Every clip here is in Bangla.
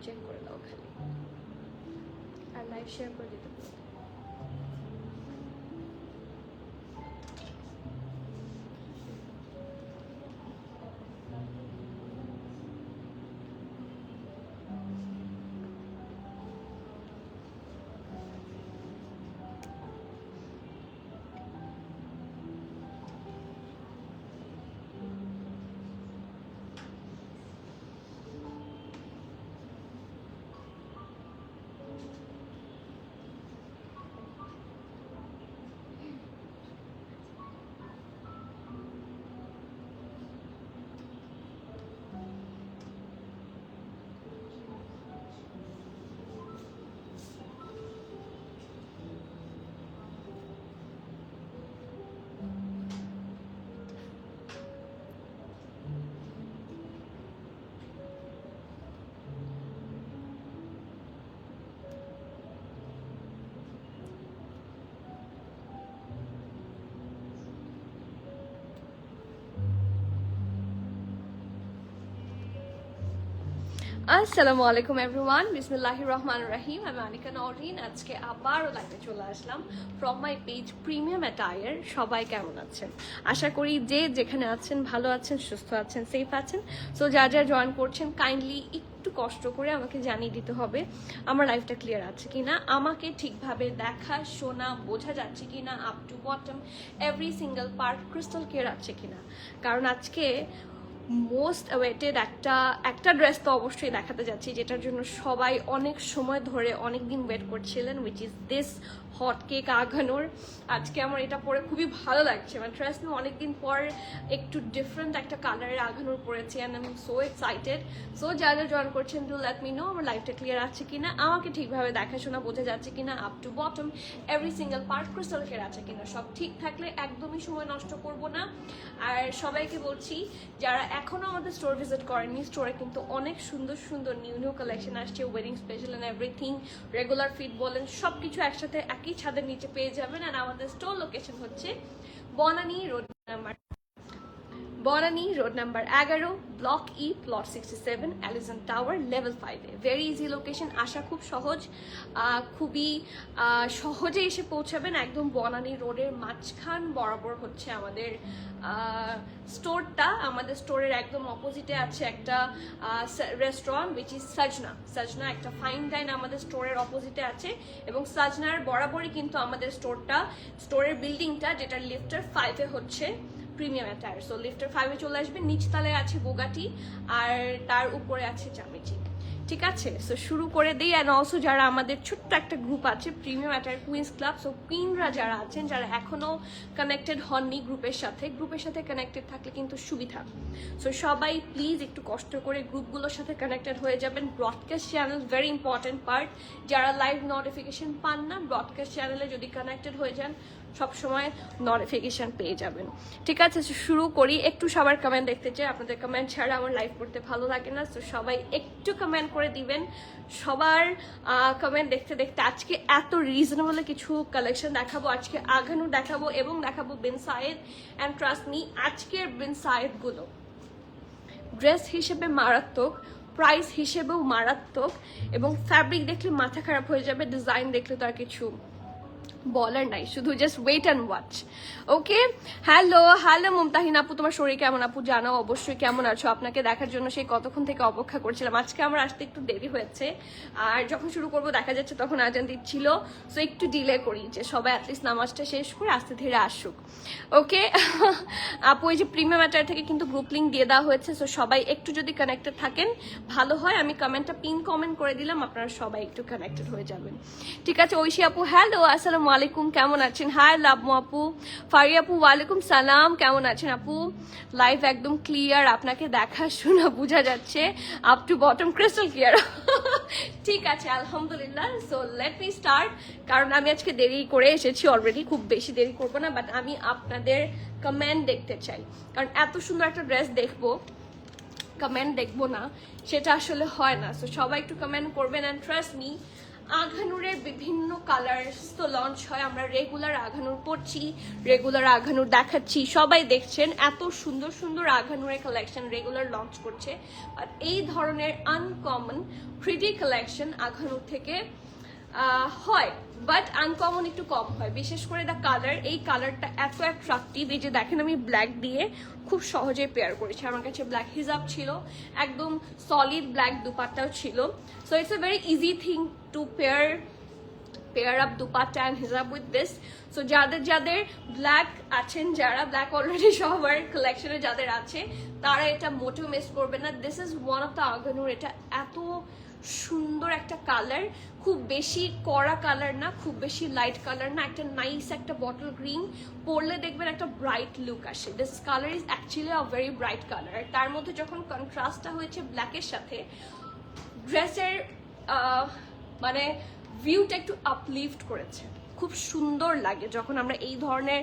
চেক করে দাও খালি, আর লাইভ শেয়ার করে দিতে পারো। আসসালামু আলাইকুম এভরিওয়ান, বিসমিল্লাহির রহমানির রহিম। আমি আনিকা নওরিন। আজকে আবারও লাইভে চলে আসলাম from my page premium attire. সবাই কেমন আছেন? আশা করি যে যেখানে আছেন ভালো আছেন, সুস্থ আছেন, সেফ আছেন। সো যার যার জয়েন করছেন কাইন্ডলি একটু কষ্ট করে আমাকে জানিয়ে দিতে হবে আমার লাইফটা ক্লিয়ার আছে কিনা, আমাকে ঠিকভাবে দেখা শোনা বোঝা যাচ্ছে কিনা, up to bottom every single part crystal clear আছে কিনা। কারণ আজকে মোস্ট অ্যাওয়েটেড একটা ড্রেস তো অবশ্যই দেখাতে যাচ্ছি, যেটার জন্য সবাই অনেক সময় ধরে অনেক দিন ওয়েট করছিলেন, which is this hot cake Aghanoor. আজকে আমার এটা পরে খুবই ভালো লাগছে, মানে ড্রেস নিয়ে অনেকদিন পর একটু ডিফারেন্ট একটা কালারের আঘানোর পরেছি, and I am so excited. So যারা জয়েন করছেন টু লেট মি নো আমার লাইফটা ক্লিয়ার আছে কিনা, আমাকে ঠিকভাবে দেখাশোনা বোঝা যাচ্ছে কিনা, up to bottom every single part crystal clear আছে কিনা। সব ঠিক থাকলে একদমই সময় নষ্ট করব না। আর সবাইকে বলছি যারা এখনো আমাদের স্টোর ভিজিট করেননি, স্টোরে কিন্তু অনেক সুন্দর সুন্দর নিউ নিউ কালেকশন আসছে, wedding special and everything, regular fit বলেন সবকিছু একসাথে একই ছাদের নিচে পেয়ে যাবেন। আর আমাদের স্টোর লোকেশন হচ্ছে Banani road number 11, block E, plot 67, অ্যালিজন টাওয়ার, লেভেল 5 এ। ভেরি ইজি লোকেশন, আসা খুব সহজ, খুবই সহজে এসে পৌঁছাবেন। একদম বনানী রোডের মাঝখান বরাবর হচ্ছে আমাদের স্টোরটা। আমাদের স্টোরের একদম অপোজিটে আছে একটা রেস্টুরেন্ট উইচ ইজ সাজনা, একটা ফাইন ডাইন আমাদের স্টোরের অপোজিটে আছে। এবং সাজনার বরাবরই কিন্তু আমাদের স্টোরের বিল্ডিংটা, যেটা লিফটার 5 এ হচ্ছে প্রিমিয়াম অ্যাটায়ার। সো লিফটার 5 এ চলে আসবেন, নিচতলায় আছে বুগাটি আর তার উপরে আছে জামিচি। ঠিক আছে, সো শুরু করে দিই। অ্যান্ড অলসো যারা আমাদের ছোট্ট একটা গ্রুপ আছে premium attire queens club, so কুইনরা যারা আছেন, যারা এখনো কানেক্টেড হননি গ্রুপের সাথে কানেক্টেড থাকলে কিন্তু সুবিধা। সো সবাই প্লিজ একটু কষ্ট করে গ্রুপগুলোর সাথে কানেক্টেড হয়ে যাবেন। Broadcast channel very important part. যারা লাইভ নোটিফিকেশন পান না, ব্রডকাস্ট চ্যানেলে যদি কানেক্টেড হয়ে যান সবসময় নোটিফিকেশন পেয়ে যাবেন। ঠিক আছে, শুরু করি। একটু সবার কমেন্ট দেখতে চাই, আপনাদের কমেন্ট ছাড়া আমার লাইভ করতে ভালো লাগে না। তো সবাই একটু কমেন্ট করে দিবেন। সবার কমেন্ট দেখতে দেখতে আজকে এত রিজনেবল কিছু কালেকশন দেখাবো, আজকে আঘানু দেখাবো এবং দেখাবো বিন সায়েদ। অ্যান্ড ট্রাস্ট মি, আজকের বিন সায়েদগুলো ড্রেস হিসেবে মারাত্মক, প্রাইস হিসেবেও মারাত্মক, এবং ফ্যাব্রিক দেখলে মাথা খারাপ হয়ে যাবে, ডিজাইন দেখলে তো আর কিছু বলার নাই, শুধু just wait and watch. Okay, hello Mumtahin আপু, তোমার শরীর কেমন আপু? জানাও অবশ্যই কেমন আছো। আপনাকে দেখার জন্য সেই কতক্ষণ থেকে অপেক্ষা করছিলাম। আজকে আমার আসতে একটু দেরি হয়েছে, আর যখন শুরু করবো দেখা যাচ্ছে তখন আজান দিচ্ছিল, সো একটু ডিলে করি যে সবাই অ্যাটলিস্ট নামাজটা শেষ করে আস্তে ধীরে আসুক। ওকে আপু, এই যে প্রিমিয়াম অ্যাটায়ার থেকে কিন্তু গ্রুপ লিঙ্ক দিয়ে দেওয়া হয়েছে, সো সবাই একটু যদি কানেক্টেড থাকেন ভালো হয়। আমি কমেন্টটা পিন কমেন্ট করে দিলাম, আপনারা সবাই একটু কানেক্টেড হয়ে যাবেন। ঠিক আছে, ঐশী আপু হ্যালো, আসসালামু আলাইকুম, কেমন আছেন? হাই লাভমু আপু, ফারি আপু ওয়ালাইকুম সালাম, কেমন আছেন আপু? লাইভ একদম ক্লিয়ার, আপনাকে দেখা শোনা বোঝা যাচ্ছে, up to bottom crystal clear. ঠিক আছে, আলহামদুলিল্লাহ। সো লেট মি স্টার্ট, কারণ আমি আজকে দেরি করে এসেছি অলরেডি, খুব বেশি দেরি করবো না, বাট আমি আপনাদের কমেন্ট দেখতে চাই। কারণ এত সুন্দর একটা ড্রেস দেখবো, কমেন্ট দেখবো না, সেটা আসলে হয় না। সো সবাই একটু কমেন্ট করবেন। অ্যান্ড ট্রাস্ট মি, আঘানুরের বিভিন্ন কালার্স তো লঞ্চ হয়, আমরা রেগুলার আঘানুর পড়ছি, রেগুলার আঘানুর দেখাচ্ছি, সবাই দেখছেন এত সুন্দর সুন্দর আঘানুরের কালেকশন রেগুলার লঞ্চ করছে। আর এই ধরনের আনকমন প্রিটি কালেকশন আঘানুর থেকে হয়, বাট আনকমন একটু কম হয়, বিশেষ করে দ্য কালার। এই কালারটা এত অ্যাট্রাকটিভ, এই যে দেখেন আমি ব্ল্যাক দিয়ে খুব সহজে পেয়ার করেছি। আমার কাছে ব্ল্যাক হিজাব ছিল, একদম সলিড ব্ল্যাক দুপাট্টাও ছিল। So it's a very easy thing to pair up dupatta and হিজাব উইথ দিস। সো যাদের ব্ল্যাক আছেন, যারা ব্ল্যাক অলরেডি সবার কালেকশনে যাদের আছে, তারা এটা মোটেও মিস করবে না। This is one of the Aghanoor. এটা এত সুন্দর একটা কালার, খুব বেশি কড়া কালার না, খুব বেশি লাইট কালার না, একটা নাইস একটা বটল গ্রিন, পরলে দেখবেন একটা ব্রাইট লুক আসে। This colour is actually a very bright colour. তার মধ্যে যখন কন্ট্রাস্টটা হয়েছে ব্ল্যাকের সাথে, ড্রেসের মানে ভিউটা একটু আপলিফট করেছে, খুব সুন্দর লাগে যখন আমরা এই ধরনের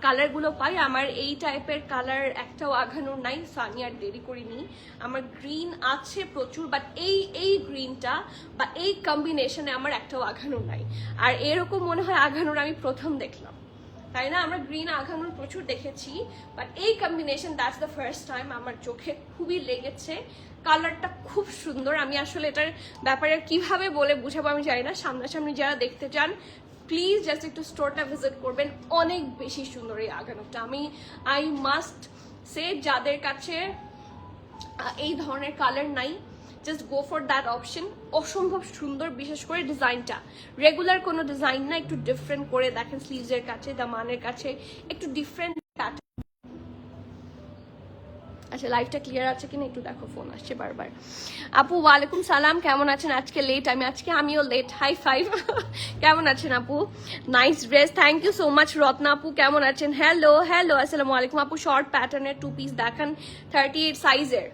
কালারগুলো পাই। আমার এই টাইপের কালার একটাও আঘানুর নাই, সো আমি আর দেরি করিনি। আমার গ্রিন আছে প্রচুর, বাট এই গ্রিনটা বা এই কম্বিনেশনে আমার একটাও আঘানুর নাই। আর এরকম মনে হয় আঘানুর আমি প্রথম দেখলাম, তাই না? আমরা গ্রিন আঘানুর প্রচুর দেখেছি, বাট এই combination that's the first time. আমার চোখে খুবই লেগেছে, কালারটা খুব সুন্দর। আমি আসলে এটার ব্যাপারে কিভাবে বলে বুঝাবো আমি জানি না। সামনাসামনি যারা দেখতে চান প্লিজ জাস্ট একটু স্টোরটা ভিজিট করবেন, অনেক বেশি সুন্দর এই আঘানুরটা। আই মাস্ট সে যাদের কাছে এই ধরনের কালার নাই, just go for that option. অসম্ভব সুন্দর, বিশেষ করে ডিজাইনটা রেগুলার কোনো ডিজাইন না, একটু ডিফারেন্ট করে দেখেন। স্লিভসের কাছে, দামানের কাছে একটু ডিফারেন্ট প্যাটার্ন। আচ্ছা, লাইভটা ক্লিয়ার আছে কিনা একটু দেখো, ফোন আসছে বারবার। আপু ওয়ালাইকুম সালাম, কেমন আছেন? আজকে লেট, আমিও লেট। High five. কেমন আছেন আপু? Nice dress, thank you so much. Ratna আপু কেমন আছেন? হ্যালো আসসালামু আলাইকুম আপু। শর্ট প্যাটার্নের 2 পিস দেখান, 38 সাইজের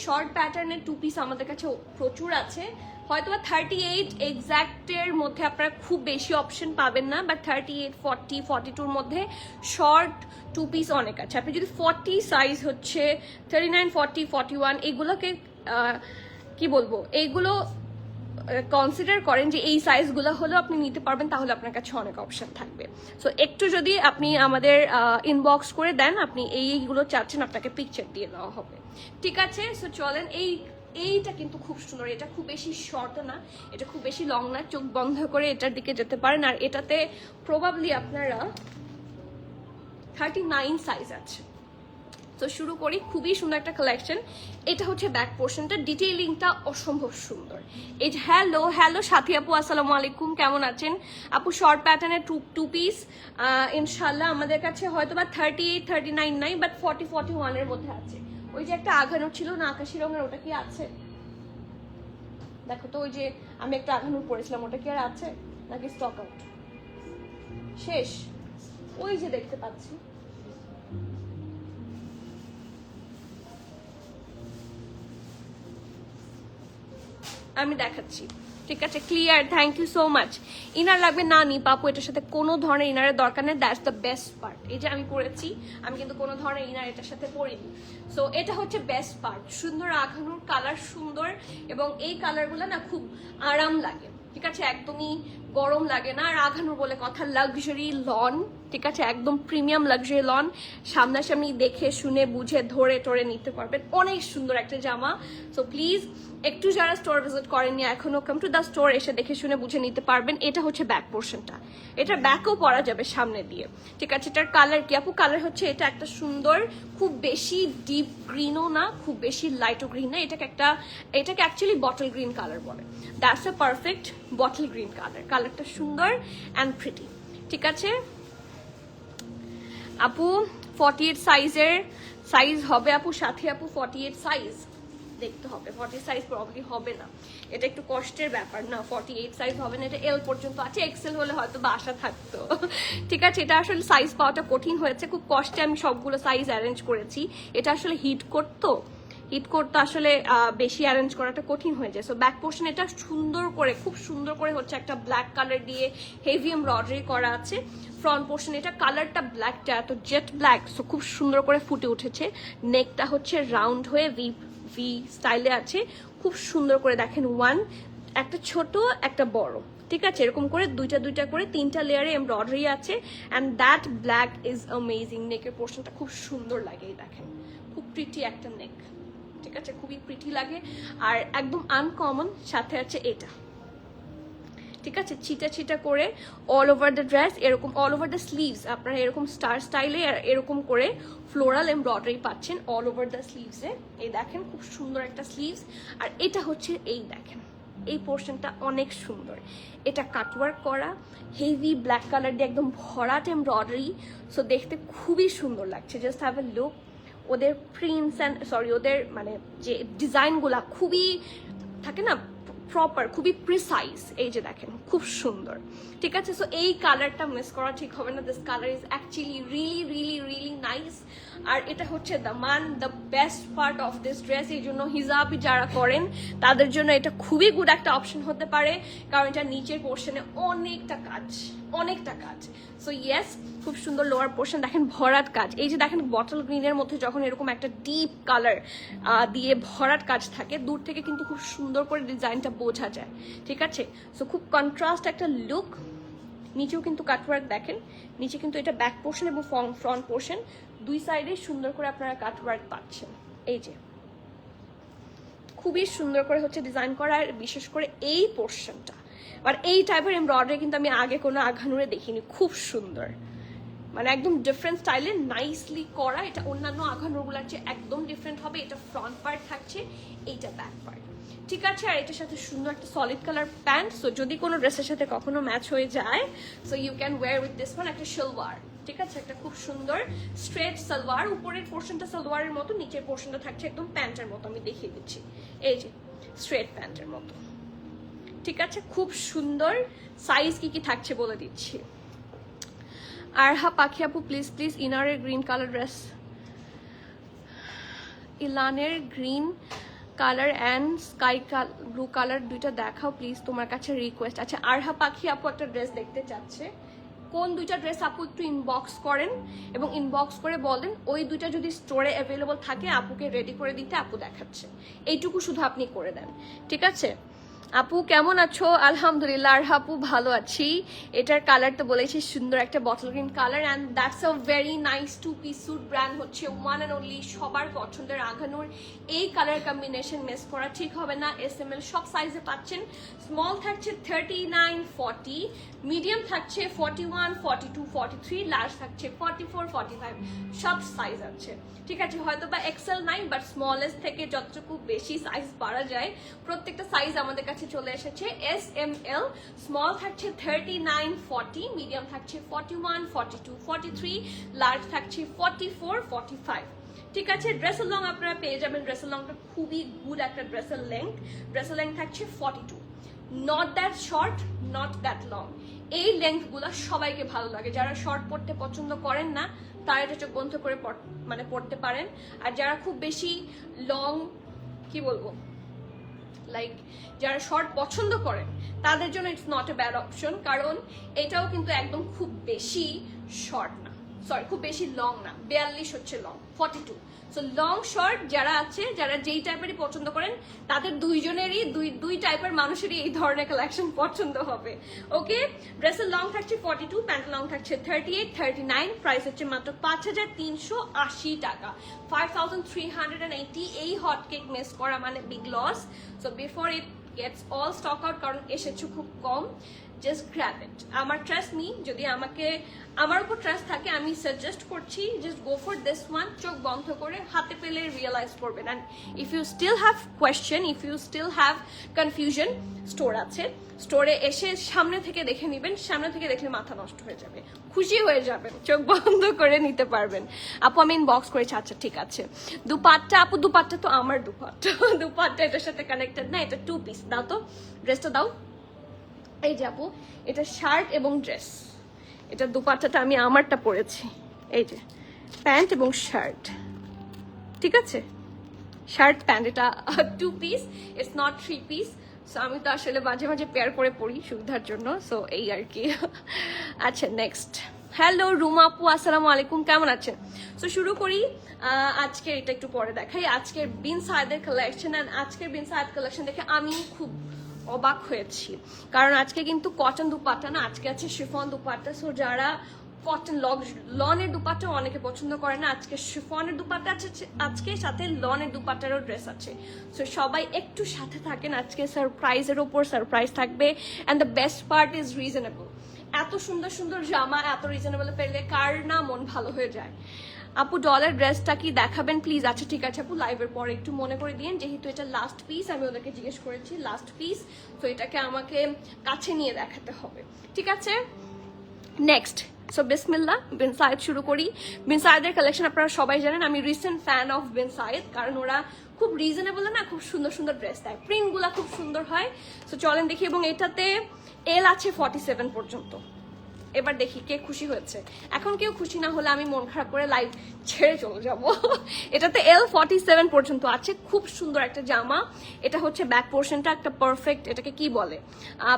শর্ট প্যাটার্নের 2 পিস আমাদের কাছে প্রচুর আছে। হয়তো 38 এক্স্যাক্টের মধ্যে আপনারা খুব বেশি অপশন পাবেন না, বাট 38, 40, 42-র মধ্যে শর্ট 2 পিস অনেক আছে। আপনি যদি 40 সাইজ হচ্ছে 39, 40, 41 এগুলোকে কি বলবো, এইগুলো কনসিডার করেন যে এই সাইজগুলো হলেও আপনি নিতে পারবেন, তাহলে আপনার কাছে অনেক অপশন থাকবে। সো একটু যদি আপনি আমাদের ইনবক্স করে দেন আপনি এইগুলো চাচ্ছেন, আপনাকে পিকচার দিয়ে দেওয়া হবে, ঠিক আছে? সো চলেন, এইটা কিন্তু খুব সুন্দর। এটা খুব বেশি শর্ট না, এটা খুব বেশি লং না, চোখ বন্ধ করে এটার দিকে যেতে পারেন। আর এটাতে প্রবাবলি আপনারা 39 সাইজ আছে। তো শুরু করি, খুবই সুন্দর একটা কালেকশন। এটা হচ্ছে ব্যাক পোর্শনটা, ডিটেইলিংটা অসম্ভব সুন্দর। এই যে হ্যালো সাথী আপু, আসসালামু আলাইকুম, কেমন আছেন আপু? শর্ট প্যাটার্নের 2 পিস ইনশাল্লাহ আমাদের কাছে হয়তো বা 38, 39 নাই, বাট 40, 41-এর মধ্যে আছে। ওই যে একটা আঘানুর ছিল না আকাশি রঙের, ওটা কি আছে দেখো তো? ওই যে আমি একটা আঘানুর পরেছিলাম, ওটা কি আর আছে নাকি স্টক আউট শেষ? ওই যে দেখতে পাচ্ছি, আমি দেখাচ্ছি, ঠিক আছে? Clear, thank you so much. Inner লাগবে না নি পাপু, এটার সাথে কোনো ধরনের ইনারের দরকার নেই, দ্যাটস দ্য বেস্ট পার্ট। এই যে আমি পরেছি, আমি কিন্তু কোনো ধরনের ইনার এটার সাথে পরিনি। সো এটা হচ্ছে বেস্ট পার্ট। সুন্দর আঘানুর, কালার সুন্দর, এবং এই কালারগুলো না খুব আরাম লাগে, ঠিক আছে? একদমই গরম লাগে না। আর আঘানুর বলে কথা, লাক্সারি লন, ঠিক আছে? একদম প্রিমিয়াম লাক্সারি লন। সামনাসামনি দেখে শুনে বুঝে ধরে টরে নিতে পারবেন, অনেক সুন্দর একটা জামা। সো প্লিজ একটু যারা স্টোর ভিজিট করেননি এখনো, কাম টু দ্য স্টোর, এসে দেখে শুনে বুঝে নিতে পারবেন। এটা হচ্ছে ব্যাক পোর্শনটা, এটা ব্যাকও পরা যাবে সামনে দিয়ে, ঠিক আছে? এটার কালার কি আপু? কালার হচ্ছে এটা একটা সুন্দর, খুব বেশি ডিপ গ্রিনও না, খুব বেশি লাইটও গ্রিন না, এটাকে অ্যাকচুয়ালি বটল গ্রিন কালার বলে। That's a perfect bottle green colour. কালারটা সুন্দর অ্যান্ড প্রিটি, ঠিক আছে আপু? 48 সাইজ হবে আপু, সাথে আপু 48 সাইজ দেখতে হবে। 40 সাইজ প্রবলি হবে না, এটা একটু কষ্টের ব্যাপার না। 48 সাইজ হবে না, এটা এল পর্যন্ত আছে, এক্সেল হলে হয়তো বা আশা থাকতো, ঠিক আছে? এটা আসলে সাইজ পাওয়াটা কঠিন হয়েছে, খুব কষ্টে আমি সবগুলো সাইজ অ্যারেঞ্জ করেছি। এটা আসলে হিট করতো আসলে বেশি অ্যারেঞ্জ করাটা কঠিন হয়ে যায়। সো ব্যাক পোর্শন এটা সুন্দর করে, খুব সুন্দর করে হচ্ছে একটা ব্ল্যাক কালার দিয়ে হেভি এমব্রয়ডারি করা আছে। ফ্রন্ট পোর্শন এটা কালারটা ব্ল্যাকটা এত জেট ব্ল্যাক, সো খুব সুন্দর করে ফুটে উঠেছে। নেকটা হচ্ছে রাউন্ড হয়ে ভি স্টাইলে আছে, খুব সুন্দর করে দেখেন। একটা ছোট একটা বড়, ঠিক আছে, এরকম করে দুইটা দুইটা করে 3টা লেয়ারে এমব্রয়ডারি আছে। And that black is amazing. নেকের পোর্শনটা খুব সুন্দর লাগে, এই দেখেন খুব প্রিটি একটা নেক, ঠিক আছে, খুবই প্রিটি লাগে আর একদম আনকমন। সাথে আছে এটা, ঠিক আছে, ছিটা ছিটা করে অল ওভার দ্য ড্রেস, এরকম অল ওভার দ্য স্লিভস আপনারা এরকম স্টার স্টাইলে এরকম করে ফ্লোরাল এমব্রয়ডারি পাচ্ছেন অল ওভার দ্য স্লিভসে। এই দেখেন খুব সুন্দর একটা স্লিভস। আর এটা হচ্ছে, এই দেখেন এই পোর্শনটা অনেক সুন্দর, এটা কাটওয়ার্ক করা হেভি ব্ল্যাক কালার দিয়ে একদম ভরাট এমব্রয়ডারি। সো দেখতে খুবই সুন্দর লাগছে, জাস্ট হ্যাভ এ লুক। ওদের প্রিন্টস অ্যান্ড ওদের মানে যে ডিজাইনগুলা খুবই থাকে না প্রপার, খুবই প্রিসাইজ। এই যে দেখেন খুব সুন্দর, ঠিক আছে। সো এই কালারটা মিস করা ঠিক হবে না। This colour is actually really really really nice. আর এটা হচ্ছে the best part of this dress. এই জন্য হিজাবি যারা করেন তাদের জন্য এটা খুবই গুড একটা অপশন হতে পারে, কারণ এটা নিচের পোর্শনে অনেকটা কাজ, অনেকটা কাজ। সো ইয়েস, খুব সুন্দর লোয়ার পোর্শন, দেখেন ভরাট কাজ। এই যে দেখেন বটল গ্রিনের মধ্যে যখন এরকম একটা ডিপ কালার দিয়ে ভরাট কাজ থাকে, দূর থেকে কিন্তু খুব সুন্দর করে ডিজাইনটা বোঝা যায়, ঠিক আছে। সো খুব কন্ট্রাস্ট একটা লুক। নিচেও কিন্তু কাটওয়ার্ক দেখেন, নিচে কিন্তু এটা ব্যাক পোর্শন এবং ফ্রন্ট পোর্শন দুই সাইডে সুন্দর করে আপনারা কাটওয়ার্ক পাচ্ছেন। এই যে খুবই সুন্দর করে হচ্ছে ডিজাইন করা, আর বিশেষ করে এই পোর্শনটা আর এই টাইপের এমব্রয়ডারি কিন্তু আমি আগে কোনো আঘানুরে দেখিনি। খুব সুন্দর, মানে একদম ডিফারেন্ট স্টাইলে নাইসলি করা। এটা অন্যান্য আঘানুরগুলোর চেয়ে একদম ডিফারেন্ট হবে। এটা ফ্রন্ট পার্ট থাকছে, এইটা ব্যাক পার্ট, ঠিক আছে। আর এটার সাথে সুন্দর একটা সলিড কালার প্যান্ট। সো যদি কোনো ড্রেসের সাথে কখনো ম্যাচ হয়ে যায়, so you can wear with this one. একটা সালোয়ার, ঠিক আছে, একটা খুব সুন্দর স্ট্রেট সালোয়ার। উপরের পোর্শনটা সালোয়ারের মতো, নিচের পোর্শনটা থাকছে একদম প্যান্টের মতো। আমি দেখিয়ে দিচ্ছি, এই যে স্ট্রেট প্যান্টের মতো, ঠিক আছে, খুব সুন্দর। সাইজ কি কি থাকছে বলে দিচ্ছি। আর হ্যাঁ পাখি আপু প্লিজ প্লিজ ইনারের গ্রিন কালার ড্রেস, ইলানের green colour and sky blue colour দুইটা দেখাও প্লিজ, তোমার কাছে রিকোয়েস্ট। আচ্ছা, আরহা পাখি আপু একটা ড্রেস দেখতে চাচ্ছে। কোন দুইটা ড্রেস আপু একটু ইনবক্স করেন এবং ইনবক্স করে বলেন ওই দুইটা যদি স্টোরে অ্যাভেলেবল থাকে আপুকে রেডি করে দিতে, আপু দেখাচ্ছে। এইটুকু শুধু আপনি করে দেন, ঠিক আছে। আপু কেমন আছো? আলহামদুলিল্লাহ। আর আপু ভালো আছি। এটার কালার তো বলেছি সুন্দর একটা bottle green colour, and that's a very nice 2-piece suit. Brand হচ্ছে ওয়ান অ্যান্ড অনলি, সবার পছন্দের আঘানুর। এই কালার কম্বিনেশন মিস করা ঠিক হবে না। SML সব সাইজে পাচ্ছেন। স্মল থাকছে 39-40, মিডিয়াম থাকছে 41, 42, 43, লার্জ থাকছে 44, 45, সব সাইজ আছে, ঠিক আছে। হয়তো বা এক্সেল নাই, বাট স্মলেস্ট থেকে যতটুকু বেশি সাইজ পারা যায় প্রত্যেকটা সাইজ আমাদের কাছে চলে এসেছে। SML স্মল থাকছে 39-40, মিডিয়াম থাকছে 41, 42, 43, লার্জ থাকছে 44, 45, ঠিক আছে। ড্রেসের লং আপনারা পেয়ে যাবেন। ড্রেসের লংটা খুবই গুড একটা ড্রেসের লেন্থ। ড্রেসের লেন্থ থাকছে 42, not that short, not that long. এই লেন্থগুলো সবাইকে ভালো লাগে। যারা শর্ট পড়তে পছন্দ করেন না তারা এটা চোখ বন্ধ করে মানে পড়তে পারেন। আর যারা খুব বেশি লং, কি বলবো, লাইক যারা শর্ট পছন্দ করেন তাদের জন্য it's not a bad option, কারণ এটাও কিন্তু একদম খুব বেশি শর্ট না, সরি খুব বেশি লং না। 42 হচ্ছে লং, 42। সো লং শর্ট যারা আছে, যারা যেই টাইপেরই পছন্দ করেন, তাদের দুইজনেরই দুই টাইপের মানুষেরই এই ধরনের কালেকশন পছন্দ হবে। ওকে, ড্রেসের লং থাকছে 42, প্যান্ট লং থাকছে 38, 39, প্রাইস হচ্ছে মাত্র 5380 টাকা, 5380। এই হট কেক মিস করা মানে big loss. So before it gets all stock out, কারণ এসেছে খুব কম, জাস্ট গ্র্যাব ইট। আমার ট্রাস্ট নেই, যদি আমার উপর ট্রাস্ট থাকে আমি সাজেস্ট করছি just go for this one. চোখ বন্ধ করে হাতে পেলে রিয়েলাইজ করবেন। And if you still have question, if you still have confusion, store আছে, স্টোরে এসে সামনে থেকে দেখে নেবেন। সামনে থেকে দেখলে মাথা নষ্ট হয়ে যাবে, খুশি হয়ে যাবেন, চোখ বন্ধ করে নিতে পারবেন। আপু আমি ইনবক্স করেছি, আচ্ছা ঠিক আছে। দুপাট্টা আপু, দুপাট্টা তো আমার দুপাট্টা এটার সাথে কানেক্টেড না, এটা 2 পিস। দাও তো ড্রেসটা দাও। এই যে আপু, এটা শার্ট এবং ড্রেস, এটা দুপাট্টাটা আমি আমারটা পরেছি। এই যে প্যান্ট এবং শার্ট, ঠিক আছে, শার্ট প্যান্ট, এটা 2 piece, it's not 3 piece. So আমি তো আসলে মাঝে মাঝে পেয়ার করে পড়ি সুবিধার জন্য, সো এই আর কি। আচ্ছা নেক্সট, হ্যালো রুমা আপু, আসসালামু আলাইকুম, কেমন আছেন? সো শুরু করি। আজকের এটা একটু পরে দেখাই, আজকের বিন সায়েদের কালেকশন। অ্যান্ড আজকের বিন সায়েদ কালেকশন দেখে আমি খুব অবাক হয়েছি, কারণ আজকে কিন্তু কটন দুপাট্টা না, আজকে আছে শিফন দুপাট্টা। সো যারা কটন লনের দুপাট্টা অনেকে পছন্দ করে না, আজকে শিফনের দুপাট্টা আছে, আজকে সাথে লনের দুপাট্টারও ড্রেস আছে। সো সবাই একটু সাথে থাকেন, আজকে সারপ্রাইজের ওপর সারপ্রাইজ থাকবে। And the best part is reasonable. এত সুন্দর সুন্দর জামা এত রিজনেবল পেলে কার না মন ভালো হয়ে যায়। আপু ডলের ড্রেসটা কি দেখাবেন প্লিজ? আচ্ছা ঠিক আছে আপু, লাইভের পরে একটু মনে করে দিন, যেহেতু এটা লাস্ট পিস, আমি ওদেরকে জিজ্ঞেস করেছি লাস্ট পিস, তো এটাকে আমাকে কাছে নিয়ে দেখাতে হবে, ঠিক আছে? নেক্সট, সো বিসমিল্লাহ, বিন সায়েদ শুরু করি। বিন সায়েদের কালেকশন আপনারা সবাই জানেন, আমি রিসেন্ট ফ্যান অফ বিন সায়েদ, কারণ ওরা খুব রিজনেবল না, খুব সুন্দর সুন্দর ড্রেস দেয়, প্রিন্টগুলা খুব সুন্দর হয়। সো চলেন দেখি, এবং এটাতে এল আছে 47 পর্যন্ত। এবার দেখি কে খুশি হয়েছে। এখন কেউ খুশি না হলে আমি মন খারাপ করে লাইভ ছেড়ে চলে যাব। এটাতে এল 47 পর্যন্ত আছে, খুব সুন্দর একটা জামা। এটা হচ্ছে ব্যাক পোর্শনটা একটা পারফেক্ট, এটাকে কি বলে,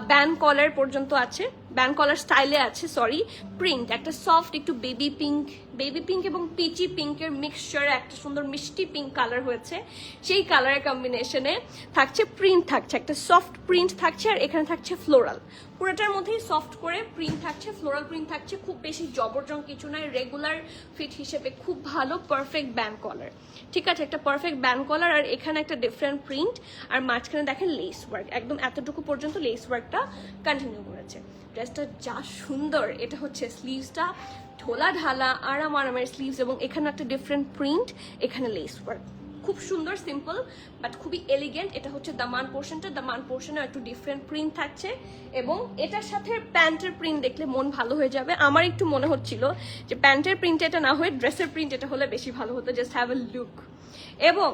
ব্যান্ড কলার পর্যন্ত আছে, ব্যান্ড কলার স্টাইলে আছে, সরি। প্রিন্ট একটা সফট একটু বেবি পিঙ্ক এবং পিচি পিঙ্কের মিক্সচারে একটা সুন্দর মিষ্টি পিঙ্ক কালার হয়েছে, সেই কালারের কম্বিনেশনে থাকছে প্রিন্ট, থাকছে একটা সফট প্রিন্ট থাকছে, আর এখানে থাকছে ফ্লোরাল। পুরোটার মধ্যেই সফট করে প্রিন্ট থাকছে, ফ্লোরাল প্রিন্ট থাকছে, খুব বেশি জবরজং কিছু নয়, রেগুলার ফিট হিসেবে খুব ভালো, পারফেক্ট ব্যান্ড কলার, ঠিক আছে, একটা পারফেক্ট ব্যান্ড কলার। আর এখানে একটা ডিফারেন্ট প্রিন্ট, আর মাঝখানে দেখেন লেস ওয়ার্ক, একদম এতটুকু পর্যন্ত লেস ওয়ার্কটা কন্টিনিউ করেছে। ড্রেসটা যা সুন্দর, এটা হচ্ছে স্লিভসটা ঢোলা ঢালা আরামের স্লিভস, এবং এখানে একটা ডিফারেন্ট প্রিন্ট, এখানে লেস ওয়ার্ক, খুব সুন্দর, সিম্পল বাট খুবই এলিগেন্ট। এটা হচ্ছে দামান পোর্শনটা, দামান পোর্শনে একটু ডিফারেন্ট প্রিন্ট থাকছে, এবং এটার সাথে প্যান্টের প্রিন্ট দেখলে মন ভালো হয়ে যাবে। আমার একটু মনে হচ্ছিল যে প্যান্টের প্রিন্ট এটা না হয়ে ড্রেসের প্রিন্ট এটা হলে বেশি ভালো হতো, জাস্ট হ্যাভ এ লুক। এবং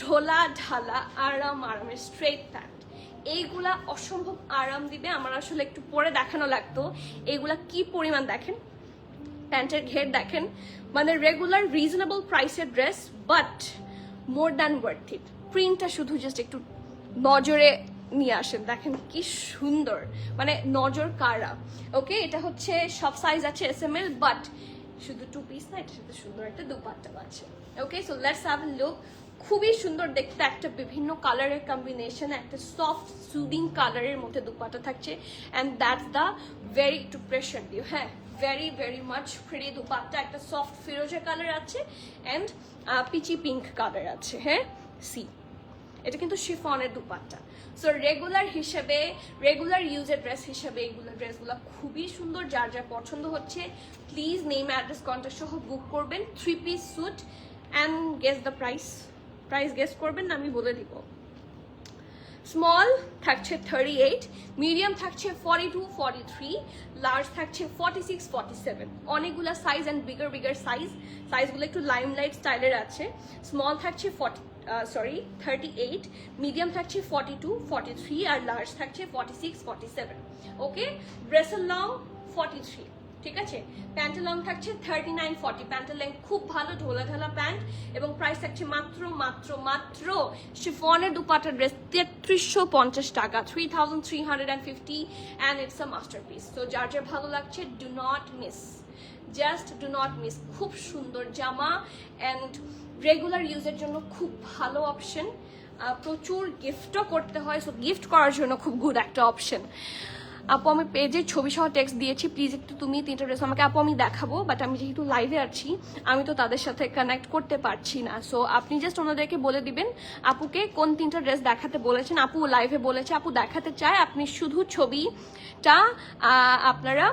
ঢোলা ঢালা আরামের স্ট্রেট প্যান্ট, এইগুলা অসম্ভব আরাম দিবে। আমার আসলে একটু পরে দেখানো লাগতো এইগুলা কি পরিমাণ, দেখেন প্যান্টের ঘের দেখেন, মানে রেগুলার রিজনেবল প্রাইসের dress, but more than worth it. প্রিন্টটা শুধু জাস্ট একটু নজরে নিয়ে আসেন, দেখেন কি সুন্দর, মানে নজর কাড়া। ওকে, এটা হচ্ছে সব সাইজ আছে SML, বাট শুধু 2 পিস না, এটার সাথে সুন্দর একটা দুপাট্টা আছে। Okay, so let's have a look. খুবই সুন্দর দেখতে, একটা বিভিন্ন কালারের কম্বিনেশন, একটা সফট সুদিং কালারের মধ্যে দুপাট্টা থাকছে, অ্যান্ড দ্যাটস দ্য ভেরি একটু প্রেশার দিও, হ্যাঁ ভেরি মাচ প্রিটি দুপাট্টা, একটা সফট ফিরোজা কালার আছে, অ্যান্ড পিচি পিঙ্ক কালার আছে, হ্যাঁ সি। এটা কিন্তু শিফনের দুপাট্টা। সো রেগুলার ইউজের ড্রেস হিসেবে এইগুলো ড্রেসগুলো খুবই সুন্দর। যার যা পছন্দ হচ্ছে প্লিজ নেম অ্যাড্রেস কন্ট্যাক্ট সহ বুক করবেন। 3 piece suit, and guess the price guess করবেন না, আমি বলে দিব। স্মল থাকছে 38, মিডিয়াম থাকছে 42, 43, লার্জ থাকছে 46, 47, অনেকগুলো সাইজ অ্যান্ড বিগার সাইজগুলো একটু লাইমলাইট স্টাইলের আছে। স্মল থাকছে 38, মিডিয়াম থাকছে 42, 43, আর লার্জ থাকছে 46, 47। ওকে, ড্রেসের লং 43, ঠিক আছে। প্যান্টের লং থাকছে 39, 40, প্যান্টের লেন্থ খুব ভালো, ঢোলা ঢালা প্যান্ট, এবং প্রাইস থাকছে মাত্র শিফনের দুপাট্টার ড্রেস 3350 টাকা, 3350, অ্যান্ড ইটস আ মাস্টারপিস। তো যার ভালো লাগছে do not miss, just do not miss. খুব সুন্দর জামা, অ্যান্ড রেগুলার ইউজের জন্য খুব ভালো অপশন, প্রচুর গিফটও করতে হয়, সো গিফট করার জন্য খুব গুড একটা অপশন। আপু আমি পেজে ছবি সহ টেক্সট দিয়েছি, প্লিজ একটু তুমি 3টা ড্রেস আমাকে, আপু আমি দেখাবো, বাট আমি যেহেতু লাইভে আছি আমি তো তাদের সাথে কানেক্ট করতে পারছি না। সো আপনি জাস্ট ওনাদেরকে বলে দিবেন আপুকে কোন 3টা ড্রেস দেখাতে বলেছেন। আপু লাইভে বলেছে আপু দেখাতে চায়, আপনি শুধু ছবিটা আপনারা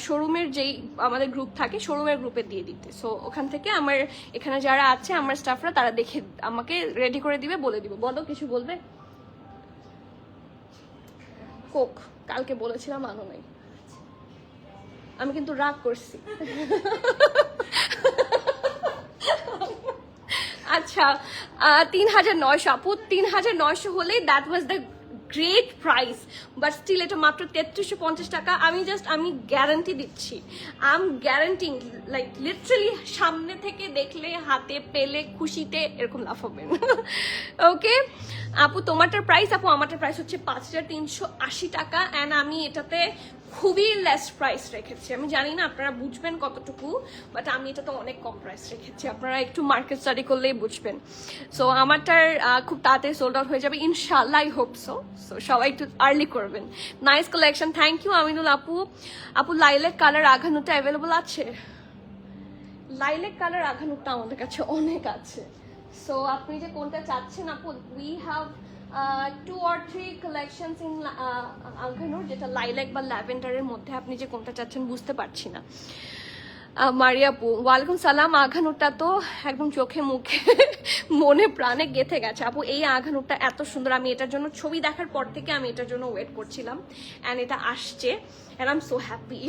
শোরুমের যেই আমাদের গ্রুপ থাকে, শোরুমের গ্রুপে দিয়ে দিতে। সো ওখান থেকে আমার এখানে যারা আছে আমার স্টাফরা, তারা দেখে আমাকে রেডি করে দিবে, বলে দিব। বলো, কিছু বলবে? কোক কালকে বলেছিলাম আনো নাই, আমি কিন্তু রাগ করছি। আচ্ছা, 3900 আপু, 3900 হলে that was the great price, but still এটা মাত্র 3350 টাকা। আমি গ্যারান্টি দিচ্ছি, গ্যারান্টিং, লাইক লিটারালি সামনে থেকে দেখলে, হাতে পেলে খুশিতে এরকম লাফাবেন। ওকে আপু, তোমারটার প্রাইস, আপু আমারটার প্রাইস হচ্ছে 5380 টাকা, অ্যান্ড আমি এটাতে খুবই লেস প্রাইস রেখেছি। আমি জানি না আপনারা বুঝবেন কতটুকু, বাট আমি এটা তো অনেক কম প্রাইস রেখেছি, আপনারা একটু মার্কেট স্টাডি করলেই বুঝবেন। সো আমারটার খুব তাড়াতাড়ি সোল্ড আউট হয়ে যাবে ইনশাআল্লাহ, আই হোপ সো। সো সবাই একটু আর্লি করবেন। Nice collection, thank you Aminul আপু। আপু লাইলেক কালার আঘানুটা অ্যাভেলেবল আছে? লাইলেক কালার আঘানুটা আমাদের কাছে অনেক আছে। সো আপনি যে কোনটা চাচ্ছেন আপু, we have 2 or 3 collections in আঘানুর, যেটা লাইলেক বা ল্যাভেন্ডারের মধ্যে। আপনি যে কোনটা চাচ্ছেন বুঝতে পারছি না। মারিয়াপু ওয়ালাইকুম সালাম। আঘানুরটা তো একদম চোখে মুখে মনে প্রাণে গেঁথে গেছে আপু। এই আঘানুরটা এত সুন্দর, আমি এটার জন্য ছবি দেখার পর থেকে আমি এটার জন্য ওয়েট করছিলাম, অ্যান্ড এটা আসছে, and I am so happy.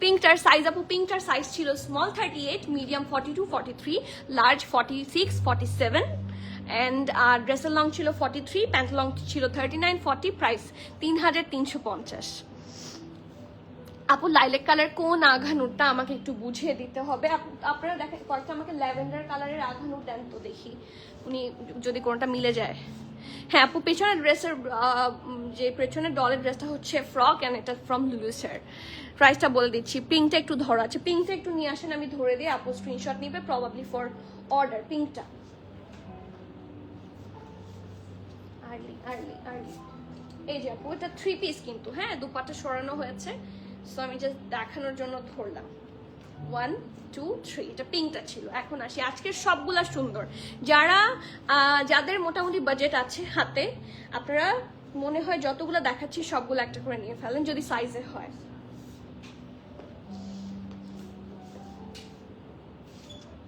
পিঙ্কটার সাইজ আপু, পিঙ্কটার সাইজ ছিল স্মল 38, মিডিয়াম 42, 43, লার্জ 46, 47, অ্যান্ড ড্রেসের লং ছিল 43, প্যান্ট লং ছিল 39, 40, প্রাইস 3350। আপু লাইলেক কালার কোন আঘানুরটা আমাকে একটু বুঝিয়ে দিতে হবে। আপনারা দেখেন কয়েকটা আমাকে ল্যাভেন্ডার কালারের আঘানুর দেন তো দেখি, উনি যদি কোনটা মিলে যায়। হ্যাঁ আপু, পেছনের ড্রেসের যে পেছনের ডলের ড্রেসটা হচ্ছে ফ্রক, অ্যান্ড এটা ফ্রম লুলুসের। প্রাইসটা বলে দিচ্ছি। পিঙ্কটা একটু ধরা আছে, পিঙ্কটা একটু নিয়ে আসেন, আমি ধরে দিই, আপু স্ক্রিনশট নিবে প্রবাবলি ফর অর্ডার। পিঙ্কটা আর্লি আর্লি আর্লি, এই যে আপু এটা 3 পিস কিন্তু, হ্যাঁ দুপাট্টা সরানো হয়েছে। সো আমি জাস্ট দেখানোর জন্য ধরলাম। 1 2 3, এটা পিঙ্কটা ছিল। এখন আসি, আজকের সবগুলা সুন্দর। যাদের মোটামুটি বাজেট আছে হাতে, আপনারা মনে হয় যতগুলো দেখাচ্ছি সবগুলো একটা করে নিয়ে ফেলেন যদি সাইজে হয়।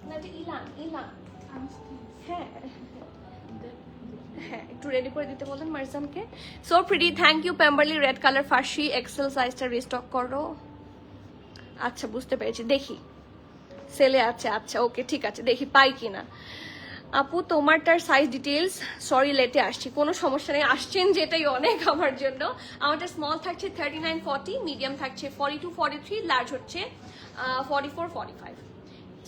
না যে ইলান ইলান, হ্যাঁ হ্যাঁ একটু রেডি করে দিতে বলেন মারজামকে। So pretty, thank you. Pemberley red colour ফার্সি এক্সেল সাইজটা রিস্টক করো। আচ্ছা বুঝতে পেরেছি, দেখি সেলে আছে। আচ্ছা ওকে ঠিক আছে, দেখি পাই কিনা। আপু তোমারটার সাইজ ডিটেলস, সরি লেটে আসছি, কোনো সমস্যা নেই, আসছেন যেটাই অনেক আমার জন্য। আমারটা স্মল থাকছে 39, 40, মিডিয়াম থাকছে 42, 43, লার্জ হচ্ছে 44, 45।